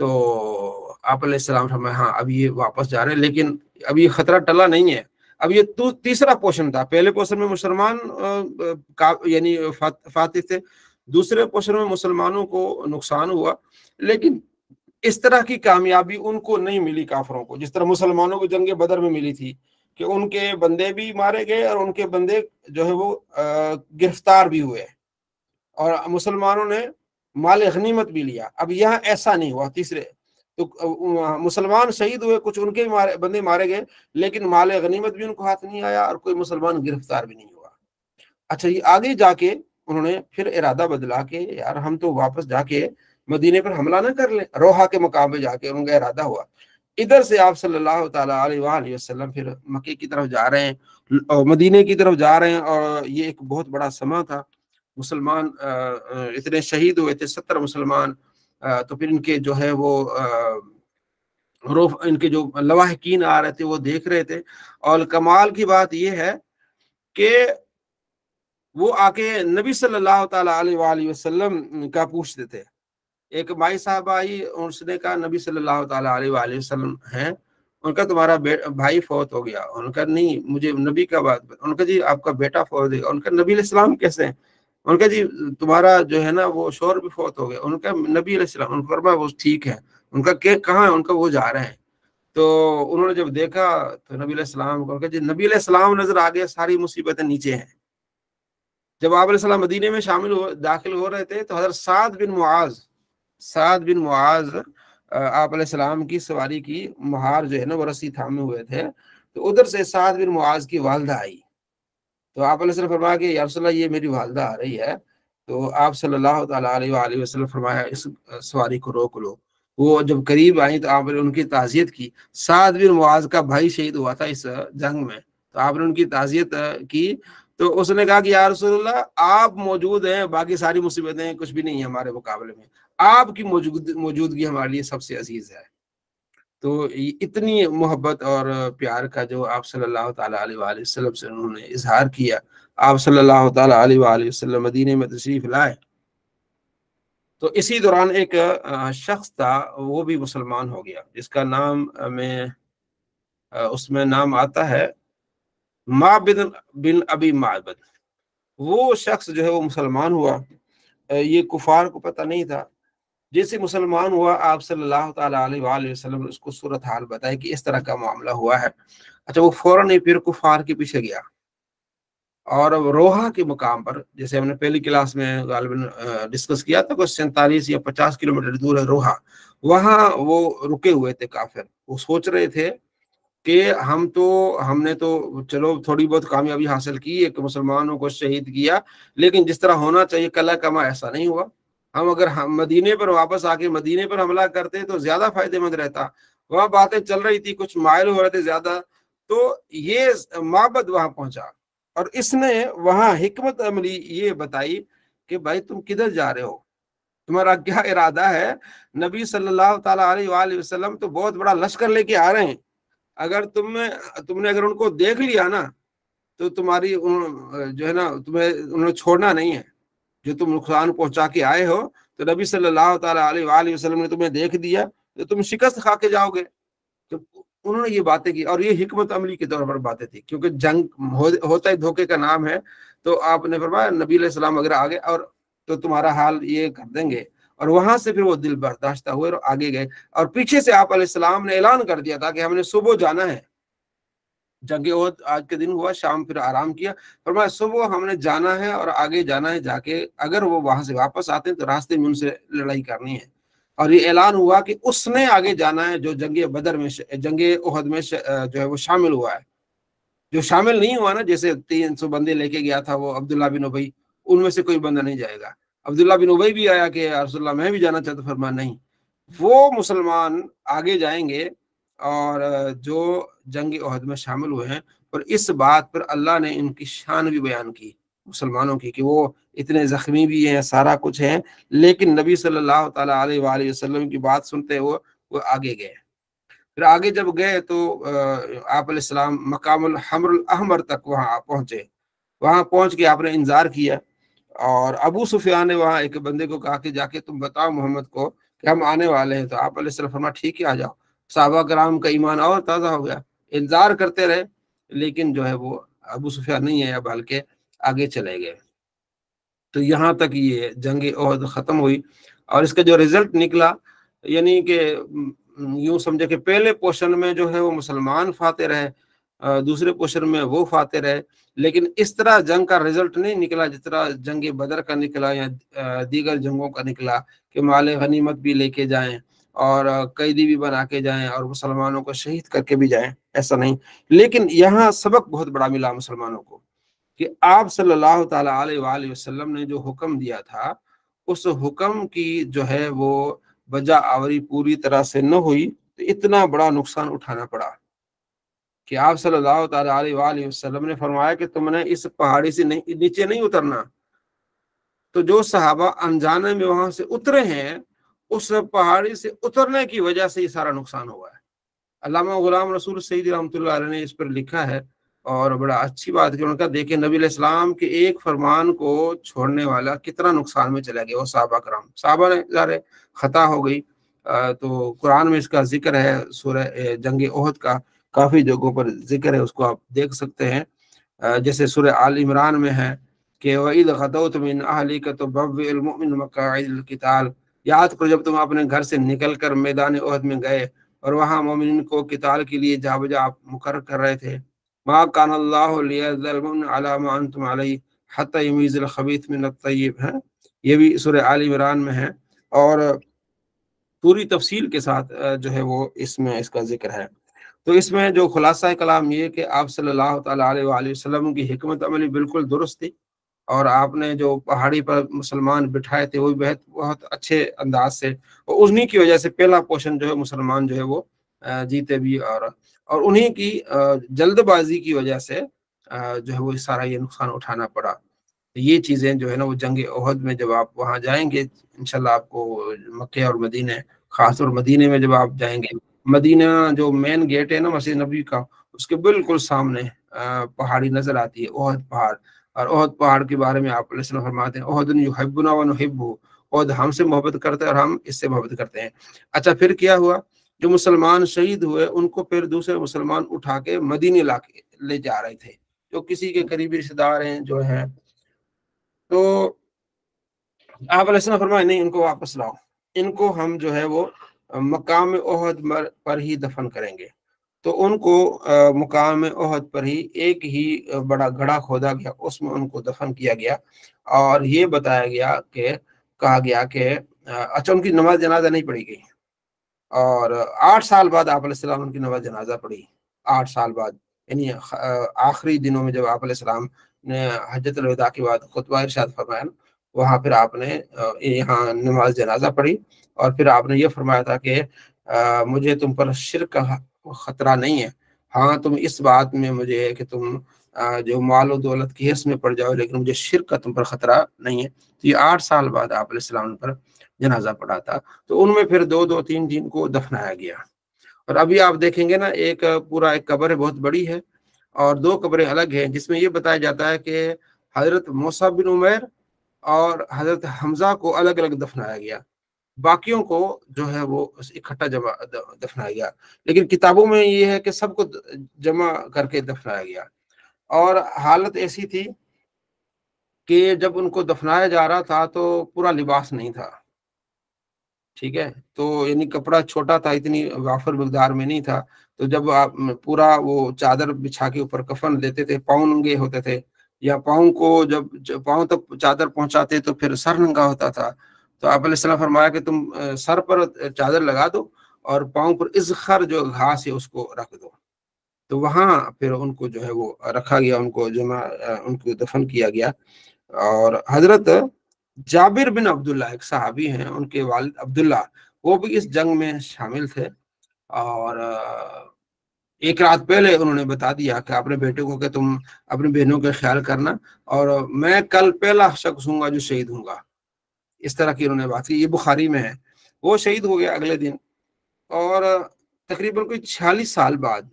[SPEAKER 1] तो आप अलैहिस्सलाम फरमाया हाँ अब ये वापस जा रहे हैं, लेकिन अब ये खतरा टला नहीं है। अब ये तीसरा पोर्शन था। पहले पोर्शन में मुसलमान यानी फातिह थे, दूसरे पोर्शन में मुसलमानों को नुकसान हुआ, लेकिन इस तरह की कामयाबी उनको नहीं मिली काफिरों को, जिस तरह मुसलमानों को जंग बदर में मिली थी कि उनके बंदे भी मारे गए और उनके बंदे जो है वो गिरफ्तार भी हुए और मुसलमानों ने माल गनीमत भी लिया। अब यहाँ ऐसा नहीं हुआ। तीसरे तो मुसलमान शहीद हुए, कुछ उनके भी बंदे मारे गए, लेकिन माल गनीमत भी उनको हाथ नहीं आया और कोई मुसलमान गिरफ्तार भी नहीं हुआ। अच्छा, ये आगे जाके उन्होंने फिर इरादा बदला कि यार हम तो वापस जाके मदीने पर हमला ना कर ले, रोहा के मकाम पे जाके उनका इरादा हुआ। इधर से आप सल्लल्लाहु ताला अलैहि वसल्लम फिर मक्के की तरफ जा रहे हैं और मदीने की तरफ जा रहे हैं, और ये एक बहुत बड़ा समा था। मुसलमान इतने शहीद हुए थे, 70 मुसलमान। तो फिर इनके जो है वो इनके जो लवाहकीन आ रहे थे वो देख रहे थे। और कमाल की बात ये है कि वो आके नबी सल्लल्लाहु ताला अलैहि वसल्लम का पूछते थे। एक माई साहब आई, उसने कहा नबी सल्लल्लाहु ताला अलैहि वसल्लम हैं, उनका तुम्हारा भाई फौत हो गया। उनका नहीं, मुझे नबी का बात। उनका जी आपका बेटा फौत हो गया। उनका नबी अलैहिस्सलाम कैसे हैं? उनका जी तुम्हारा जो है ना वो शोहर भी फौत हो गया। उनका नबी अलैहिस्सलाम, उनका फरमाया वो ठीक है। उनका क्या कहाँ है? उनका वो जा रहे हैं। तो उन्होंने जब देखा तो नबी अलैहिस्सलाम को, उनका जी नबी अलैहिस्सलाम नजर आ गया, सारी मुसीबतें नीचे हैं। जब आप अलैहिस्सलाम मदीने में दाखिल हो रहे थे तो हज़रत साद बिन मुआज आप अलैहिस्सलाम की सवारी की मुहार जो है ना वो रस्सी थामे हुए थे। तो उधर से साद बिन मुआज की वालदा आई। तो आप अलैहिस्सलाम फरमाया कि या रसूलल्लाह ये मेरी वालदा आ रही है। तो आप सल्लल्लाहु ताला अलैहि वसल्लम फरमाया इस सवारी को रोक लो। वो जब करीब आई तो आपने उनकी ताज़ियत की। साद बिन मुआज का भाई शहीद हुआ था इस जंग में, तो आपने उनकी ताज़ियत की। तो उसने कहा कि या रसूलल्लाह आप मौजूद हैं, बाकी सारी मुसीबतें कुछ भी नहीं है हमारे मुकाबले में, आपकी मौजूदगी हमारे लिए सबसे अजीज है। तो इतनी मोहब्बत और प्यार का जो आप सल्लल्लाहु ताला अलैहि वसल्लम से उन्होंने इजहार किया। आप सल्लल्लाहु ताला अलैहि वसल्लम मदीने में तशरीफ लाए तो इसी दौरान एक शख्स था, वो भी मुसलमान हो गया, जिसका नाम में उसमें नाम आता है माबिद बिन अबी माबद। वो शख्स जो है वो मुसलमान हुआ। ये कुफार को पता नहीं था। जैसे मुसलमान हुआ आप सल्लल्लाहु ताला अलैहि वसल्लम ने उसको सूरत हाल बताई कि इस तरह का मामला हुआ है। अच्छा, वो फौरन ही फिर कुफार के पीछे गया और रोहा के मुकाम पर, जैसे हमने पहली क्लास में गालिबन डिस्कस किया था, कुछ 47 या 50 किलोमीटर दूर है रोहा। वहां वो रुके हुए थे काफिर। वो सोच रहे थे कि हमने तो चलो थोड़ी बहुत कामयाबी हासिल की, एक मुसलमानों को शहीद किया, लेकिन जिस तरह होना चाहिए कला कमा ऐसा नहीं हुआ। हम मदीने पर वापस आके मदीने पर हमला करते तो ज्यादा फायदेमंद रहता। वहां बातें चल रही थी, कुछ माइल हो रहे थे ज्यादा। तो ये माबद वहां पहुंचा और इसने वहां हिकमत अमली ये बताई कि भाई तुम किधर जा रहे हो, तुम्हारा क्या इरादा है? नबी सल्लल्लाहु ताला अलैहि वसल्लम तो बहुत बड़ा लश्कर लेके आ रहे हैं। अगर तुमने अगर उनको देख लिया ना तो तुम्हारी जो है ना तुम्हें उन्होंने छोड़ना नहीं है। जो तुम नुकसान पहुंचा के आए हो, तो नबी सल्लल्लाहु ताला अलैहि वसल्लम ने तुम्हें देख दिया तो तुम शिकस्त खा के जाओगे। तो उन्होंने ये बातें की और ये हिकमत अमली के तौर पर बातें थी, क्योंकि जंग होता ही धोखे का नाम है। तो आपने फरमाया नबी अलैहि सलाम अगर आगे और तो तुम्हारा हाल ये कर देंगे। और वहां से फिर वो दिल बर्दाश्त हुए और आगे गए। और पीछे से आप अलैहिस्सलाम ने ऐलान कर दिया था कि हमने सुबह जाना है। जंग ओहद आज के दिन हुआ, शाम फिर आराम किया। फरमाया सुबह हमने जाना है और आगे जाना है, जाके अगर वो वहां से वापस आते हैं तो रास्ते में उनसे लड़ाई करनी है। और ये ऐलान हुआ कि उसने आगे जाना है जो जंग बदर में, जंग ओहद में जो है वो शामिल हुआ है, जो शामिल नहीं हुआ ना, जैसे 300 बंदे लेके गया था वो अब्दुल्ला बिन उबई, उनमें से कोई बंदा नहीं जाएगा। अब्दुल्ला बिन उबई भी आया कि रसूलुल्लाह मैं भी जाना चाहता, फरमाया नहीं, वो मुसलमान आगे जाएंगे और जो जंग ओहद में शामिल हुए हैं। और इस बात पर अल्लाह ने इनकी शान भी बयान की मुसलमानों की, कि वो इतने जख्मी भी हैं, सारा कुछ है, लेकिन नबी सल्लल्लाहु ताला अलैहि वसल्लम की बात सुनते हुए वो आगे गए। फिर आगे जब गए तो आप अलैहिस्सलाम मकामुल हमरुल अहमर तक वहां पहुंचे। वहां पहुंच के आपने इंतजार किया, और अबू सुफियान ने वहां एक बंदे को कहा कि जाके तुम बताओ मोहम्मद को कि हम आने वाले हैं। तो आप अलैहिस्सलाम फरमाया ठीक है, आ जाओ। सहाबा कराम का ईमान और ताज़ा हो गया। इंतजार करते रहे, लेकिन जो है वो अबू सुफियान नहीं आया, बल्कि आगे चले गए। तो यहाँ तक ये जंग ओहद खत्म हुई। और इसका जो रिजल्ट निकला, यानी कि यूं समझे कि पहले पोर्शन में जो है वो मुसलमान फाते रहे, दूसरे पोर्शन में वो फाते रहे, लेकिन इस तरह जंग का रिजल्ट नहीं निकला जिस तरह जंग बदर का निकला या दीगर जंगों का निकला, कि माल गनीमत भी लेके जाएं और कैदी भी बना के जाएं और मुसलमानों को शहीद करके भी जाएं, ऐसा नहीं। लेकिन यहाँ सबक बहुत बड़ा मिला मुसलमानों को, कि आप सल्लल्लाहु ताला अलैहि वसल्लम ने जो हुक्म दिया था, उस हुक्म की जो है वो बजा आवरी पूरी तरह से न हुई, तो इतना बड़ा नुकसान उठाना पड़ा कि आप सल्लल्लाहु ताला अलैहि वसल्लम ने फरमाया कि तुमने इस पहाड़ी से नहीं नीचे नहीं उतरना। तो जो सहाबा अनजाने में वहां से उतरे हैं, उस पहाड़ी से उतरने की वजह से ये सारा नुकसान हुआ है। अल्लामा गुलाम रसूल सईद रहमतुल्लाह अलैह ने इस पर लिखा है, और बड़ा अच्छी बात है कि उनका देखे नबी अलैहिस्सलाम के एक फरमान को छोड़ने वाला कितना नुकसान में चला गया। वो सहाबा कराम, सहाबा ने ज़ाहिर खता हो गई। तो कुरान में इसका जिक्र है, सूरह जंग ओहद का काफ़ी जगहों पर जिक्र है, उसको आप देख सकते हैं। जैसे सूरह आल इमरान में है कि वइज़ गदौत मिन अहलिका तुबव्विउल मुमिन मकाइदल क़िताल, याद करो जब तुम अपने घर से निकल कर मैदान ओहद में गए और वहाँ मोमिन को किताल के लिए जा बजा आप मुकर्रर कर रहे थे। मा कान अल्लाहु लियज़लिमहुम अला मा अंतुम अलैहि हत्ता यमीज़ल खबीथ मिनत तय्यिब है। ये भी सूरह आल इमरान में है, और पूरी तफसील के साथ जो है वो इसमें इसका जिक्र है। तो इसमें जो खुलासा कलाम ये कि आप सल्लल्लाहु ताला अलैहि वसल्लम की हिकमत अमली बिल्कुल दुरुस्त थी, और आपने जो पहाड़ी पर मुसलमान बिठाए थे वो भी बहुत अच्छे अंदाज से, और उन्हीं की वजह से पहला पोर्शन जो है मुसलमान जो है वो जीते भी, और उन्हीं की जल्दबाजी की वजह से जो है वो सारा ये नुकसान उठाना पड़ा। ये चीज़ें जो है ना वो जंग ओहद में जब आप वहाँ जाएंगे इंशाल्लाह, आपको मक्के और मदीने, खास और मदीने में जब आप जाएंगे, मदीना जो मेन गेट है ना मस्जिद नबी का, उसके बिल्कुल सामने पहाड़ी नजर आती है, ओहद पहाड़। और ओहद पहाड़ के बारे में आप फरमाते हैं ओहदुन युहिब्बुना व नुहिब्बुहु, ओहद हमसे मोहब्बत करते हैं और हम इससे मोहब्बत करते हैं। अच्छा, फिर क्या हुआ, जो मुसलमान शहीद हुए उनको फिर दूसरे मुसलमान उठा के मदीने ले जा रहे थे, जो किसी के करीबी रिश्तेदार हैं जो हैं। तो आप अलैहिस्सलाम फरमाए नहीं, इनको वापस लाओ, इनको हम जो है वो मकाम ओहद पर ही दफन करेंगे। तो उनको मुकाम ओहद पर ही एक ही बड़ा गड्ढा खोदा गया, उसमें उनको दफन किया गया। और ये बताया गया कि कहा गया कि अच्छा, उनकी नमाज जनाजा नहीं पढ़ी गई, और 8 साल बाद आप अलैहिस्सलाम उनकी नमाज जनाजा पढ़ी। 8 साल बाद, यानी आखिरी दिनों में जब आप अलैहिस्सलाम ने हज्जतुल विदा के बाद खुतबा इरशाद फरमाया, वहाँ फिर आपने यहाँ नमाज जनाजा पढ़ी, और फिर आपने ये फरमाया था कि मुझे तुम पर शिर्क का खतरा नहीं है, हाँ तुम इस बात में मुझे है कि तुम जो माल और दौलत की हिस्स में पड़ जाओ, लेकिन मुझे शिर्क का तुम पर खतरा नहीं है। तो ये 8 साल बाद आप अलैहिस्सलाम पर जनाजा पड़ा था। तो उनमें फिर 2-3 दिन को दफनाया गया। और अभी आप देखेंगे ना, एक पूरा एक कब्र है, बहुत बड़ी है, और 2 कब्रें अलग हैं, जिसमें ये बताया जाता है कि हजरत मूसा बिन उमैर और हजरत हमजा को अलग अलग दफनाया गया, बाकियों को जो है वो इकट्ठा जमा दफनाया गया। लेकिन किताबों में ये है कि सबको जमा करके दफनाया गया। और हालत ऐसी थी कि जब उनको दफनाया जा रहा था तो पूरा लिबास नहीं था, ठीक है, तो यानी कपड़ा छोटा था, इतनी वाफर मिकदार में नहीं था। तो जब आप पूरा वो चादर बिछा के ऊपर कफन देते थे, पाँव नंगे होते थे, या पाँव को जब पाँव तक चादर पहुंचाते तो फिर सर नंगा होता था। तो आप अलैहिस्सलाम फरमाया कि तुम सर पर चादर लगा दो और पाँव पर इज़खर जो घास है उसको रख दो। तो वहाँ फिर उनको जो है वो रखा गया, उनको उनको दफन किया गया। और हजरत जाबिर बिन अब्दुल्ला एक सहाबी हैं, उनके वालिद अब्दुल्ला, वो भी इस जंग में शामिल थे। और एक रात पहले उन्होंने बता दिया कि अपने बेटे को कि तुम अपनी बहनों का ख्याल करना, और मैं कल पहला शख्स हूँगा जो शहीद हूँगा। इस तरह की उन्होंने बात की, ये बुखारी में है। वो शहीद हो गया अगले दिन। और तकरीबन कोई 46 साल बाद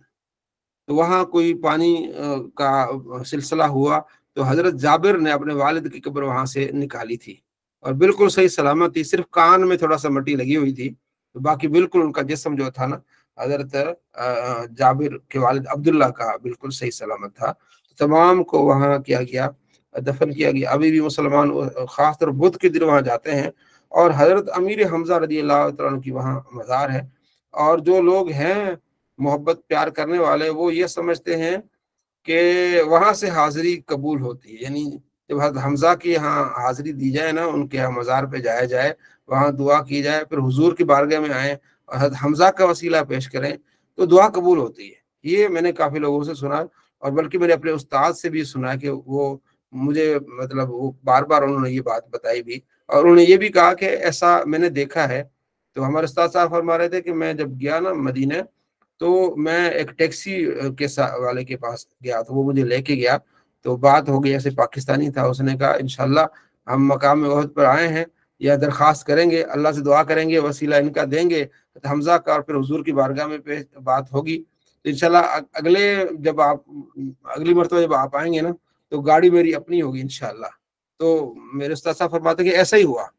[SPEAKER 1] तो वहाँ कोई पानी का सिलसिला हुआ, तो हजरत जाबिर ने अपने वालिद की कब्र वहां से निकाली थी, और बिल्कुल सही सलामत थी, सिर्फ कान में थोड़ा सा मट्टी लगी हुई थी, तो बाकी बिल्कुल उनका जिस्म जो था ना, हजरत जाबिर के वालिद अब्दुल्ला का बिल्कुल सही सलामत था। तो तमाम को वहाँ किया गया, दफन किया गया। अभी भी मुसलमान खासतौर बुध के दिन वहाँ जाते हैं, और हजरत अमीर हमजा रज़ी अल्लाह तआला अन्हु की वहाँ मज़ार है। और जो लोग हैं मोहब्बत प्यार करने वाले, वो ये समझते हैं कि वहां से हाजिरी कबूल होती है, यानी जब हज़रत हमजा की यहाँ हाजिरी दी जाए ना, उनके यहाँ मज़ार पे जाया जाए, वहाँ दुआ की जाए, फिर हुजूर की बारगाह में आए और हज़रत हमजा का वसीला पेश करें, तो दुआ कबूल होती है। ये मैंने काफ़ी लोगों से सुना, और बल्कि मैंने अपने उस्ताद से भी सुना कि वो मुझे मतलब वो बार बार उन्होंने ये बात बताई भी, और उन्होंने ये भी कहा कि ऐसा मैंने देखा है। तो हमारे उस्ताद साहब फरमा रहे थे कि मैं जब गया ना मदीने, तो मैं एक टैक्सी के वाले के पास गया, तो वो मुझे लेके गया। तो बात हो गई, ऐसे पाकिस्तानी था, उसने कहा इंशाल्लाह हम मकाम ओहद पर आए हैं, या दरख्वास्त करेंगे, अल्लाह से दुआ करेंगे, वसीला इनका देंगे हमजा का, और फिर हुजूर की बारगाह में पे बात होगी। तो इंशाल्लाह अगली मरतबा जब आप आएंगे ना, तो गाड़ी मेरी अपनी होगी इंशाल्लाह। तो मेरे उस्ताद साहब फरमाते कि ऐसा ही हुआ।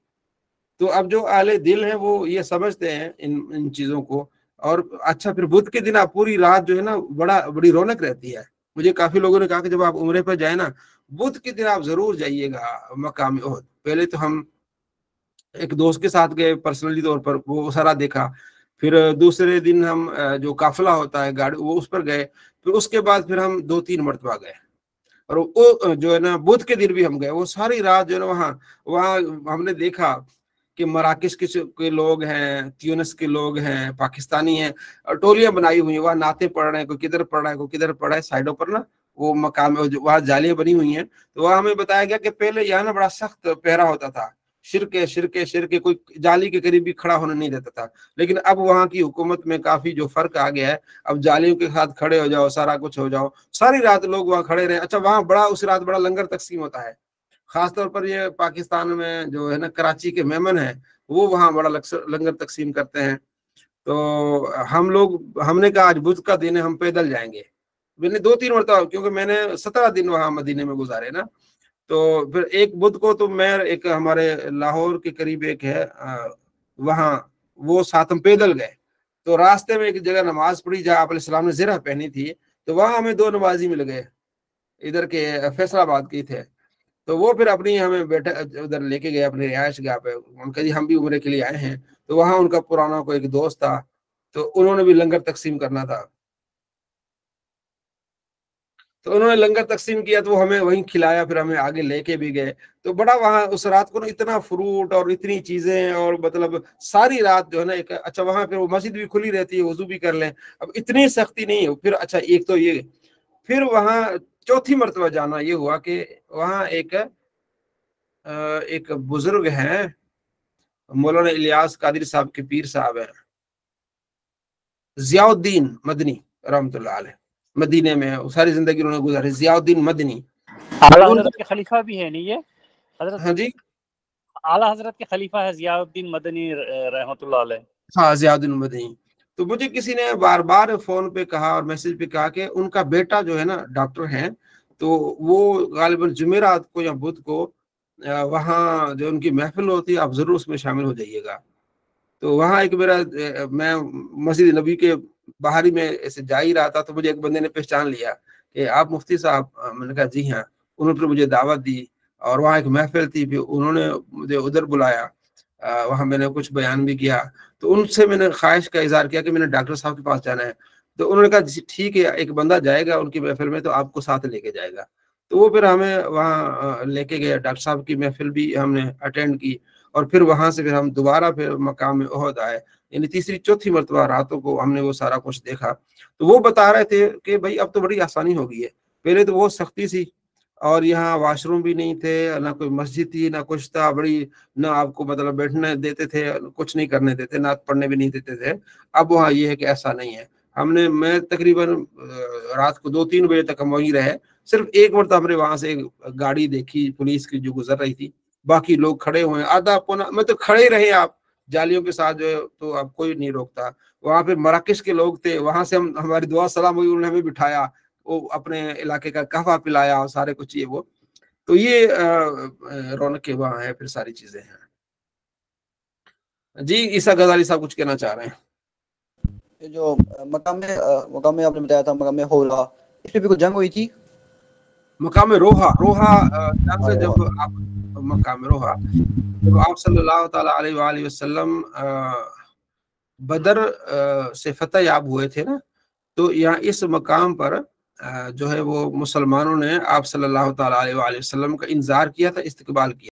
[SPEAKER 1] तो अब जो आले दिल हैं वो ये समझते हैं इन चीजों को। और अच्छा, फिर बुध के दिन आप पूरी रात जो है ना, बड़ी रौनक रहती है। मुझे काफी लोगों ने कहा कि जब आप उम्रे पर जाए ना, बुध के दिन आप जरूर जाइएगा मकाम ओहद। पहले तो हम एक दोस्त के साथ गए पर्सनली तौर पर, वो सारा देखा। फिर दूसरे दिन हम जो काफिला होता है गाड़ी, वो उस पर गए। फिर उसके बाद फिर हम 2-3 मरतबा गए। और वो जो है ना, बुध के दिन भी हम गए। वो सारी रात जो है ना, वहाँ वहाँ हमने देखा कि मराकश के लोग हैं, ट्यूनिस के लोग हैं, पाकिस्तानी हैं, और टोलियां बनाई हुई हैं, वहाँ नाते पढ़ रहे हैं, कोई किधर पढ़ रहा है, कोई किधर पढ़ रहा है। साइडों पर ना वो मकाम, वहाँ जालियां बनी हुई हैं। तो वहाँ हमें बताया गया कि पहले यहाँ ना बड़ा सख्त पहरा होता था, शिरके शिरके शिरके, कोई जाली के करीब भी खड़ा होने नहीं देता था। लेकिन अब वहाँ की हुकूमत में काफी जो फर्क आ गया है, अब जालियों के साथ खड़े हो जाओ, सारा कुछ हो जाओ, सारी रात लोग वहाँ खड़े रहे। अच्छा, वहाँ उस रात बड़ा लंगर तकसीम होता है। खासतौर पर ये पाकिस्तान में जो है ना, कराची के मेमन है, वो वहाँ बड़ा लंगर तकसीम करते हैं। तो हमने कहा आज बुध का दिन है, हम पैदल जाएंगे। मैंने 2-3 मरतबा, क्योंकि मैंने 17 दिन वहाँ मदीने में गुजारे ना। तो फिर एक बुध को तो मैं, एक हमारे लाहौर के करीब एक है वहाँ, वो साथ हम पैदल गए। तो रास्ते में एक जगह नमाज पढ़ी जहाँ आप अलैहिस्सलाम ने ज़िरा पहनी थी, तो वहाँ हमें 2 नमाजी मिल गए, इधर के फैसलाबाद के थे। तो वो फिर अपनी हमें बैठा उधर लेके गए अपनी रिहायश गाह पे। उनका जी हम भी उम्रे के लिए आए हैं। तो वहाँ उनका पुराना कोई एक दोस्त था, तो उन्होंने भी लंगर तकसीम करना था, तो उन्होंने लंगर तकसीम किया, तो वो हमें वहीं खिलाया, फिर हमें आगे लेके भी गए। तो बड़ा वहाँ उस रात को ना इतना फ्रूट और इतनी चीजें, और मतलब सारी रात जो है ना, एक अच्छा वहाँ फिर वो मस्जिद भी खुली रहती है, वजू भी कर लें, अब इतनी सख्ती नहीं है। फिर अच्छा, एक तो ये, फिर वहाँ चौथी मरतबा जाना ये हुआ कि वहाँ एक बुजुर्ग हैं, मौलाना इलियास कादरी साहब के पीर साहब हैं, जियाउद्दीन मदनी रहमतुल्लाह अलैह, मदीने में सारी जिंदगी उन्होंने गुजारी, जियाउद्दीन मदनी।
[SPEAKER 3] आला हजरत के खलीफा भी है नहीं ये हजरत?
[SPEAKER 1] हाँ जी,
[SPEAKER 3] आला हजरत के खलीफा है जियाउद्दीन मदनी रहमतुल्लाह अलैह।
[SPEAKER 1] हाँ जियाउद्दीन मदनी। तो मुझे किसी ने बार बार फोन पे कहा और मैसेज पे कहा कि उनका बेटा जो है ना डॉक्टर है, तो वो गालिबन जुमेरात को या बुध को वहाँ जो उनकी महफिल होती है, आप जरूर उसमें शामिल हो जाइएगा। तो वहाँ एक मेरा मैं मस्जिद नबी के बाहरी में ऐसे जा ही रहा था, तो मुझे एक बंदे ने पहचान लिया कि आप मुफ्ती साहब। मैंने कहा जी हाँ। उन्होंने फिर मुझे दावत दी, और वहाँ एक महफिल थी, फिर उन्होंने मुझे उधर बुलाया। वहाँ मैंने कुछ बयान भी किया। तो उनसे मैंने ख्वाहिश का इजहार किया कि मैंने डॉक्टर साहब के पास जाना है। तो उन्होंने कहा ठीक है, एक बंदा जाएगा उनकी महफिल में, तो आपको साथ लेके जाएगा। तो वो फिर हमें वहाँ लेके गया, डॉक्टर साहब की महफिल भी हमने अटेंड की। اور پھر وہاں سے پھر ہم دوبارہ پھر مقام احد آئے، یعنی تیسری چوتھی مرتبہ راتوں کو ہم نے وہ سارا کچھ دیکھا۔ تو وہ بتا رہے تھے کہ بھائی اب تو بڑی آسانی ہو گئی ہے، پہلے تو وہ سختی سی، اور یہاں واش روم بھی نہیں تھے، نہ کوئی مسجد تھی، نہ کچھ تھا، بڑی نہ آپ کو مطلب بیٹھنے دیتے تھے، کچھ نہیں کرنے دیتے، نہ پڑھنے بھی نہیں دیتے تھے۔ اب وہاں یہ ہے کہ ایسا نہیں ہے۔ میں تقریباً رات کو 2-3 بجے تک ہم وہیں رہے، صرف ایک مرتبہ ہم نے وہاں سے گاڑی دیکھی پولیس کی جو گزر رہی تھی، باقی لوگ کھڑے ہوئے، آدھا پونا مطلب کھڑے ہی رہے آپ جالیوں کے ساتھ جو ہے، تو اب کوئی نہیں روکتا۔ وہاں پہ مراکش کے لوگ تھے، وہاں سے ہماری دعا سلام ہوئی، انہوں نے ہمیں بٹھایا، وہ اپنے علاقے کا قہوہ پلایا اور سارے کچھ یہ وہ، تو یہ رونقیں وہاں ہے، پھر ساری چیزیں ہیں۔ جی عیسیٰ غزالی صاحب کچھ کہنا چاہ رہے ہیں؟
[SPEAKER 2] یہ جو مقام میں آپ نے بتایا تھا مقام ہولا، اس پہ بھی کچھ جنگ ہوئی تھی؟
[SPEAKER 1] مقام روحا جنگ جب آپ مقام روحا جب آپ صلی اللہ تعالیٰ علیہ وآلہ وسلم بدر سے فتح یاب ہوئے تھے نا، تو یہاں اس مقام پر جو ہے وہ مسلمانوں نے آپ صلی اللہ تعالیٰ علیہ وآلہ وسلم کا انتظار کیا تھا، استقبال کیا۔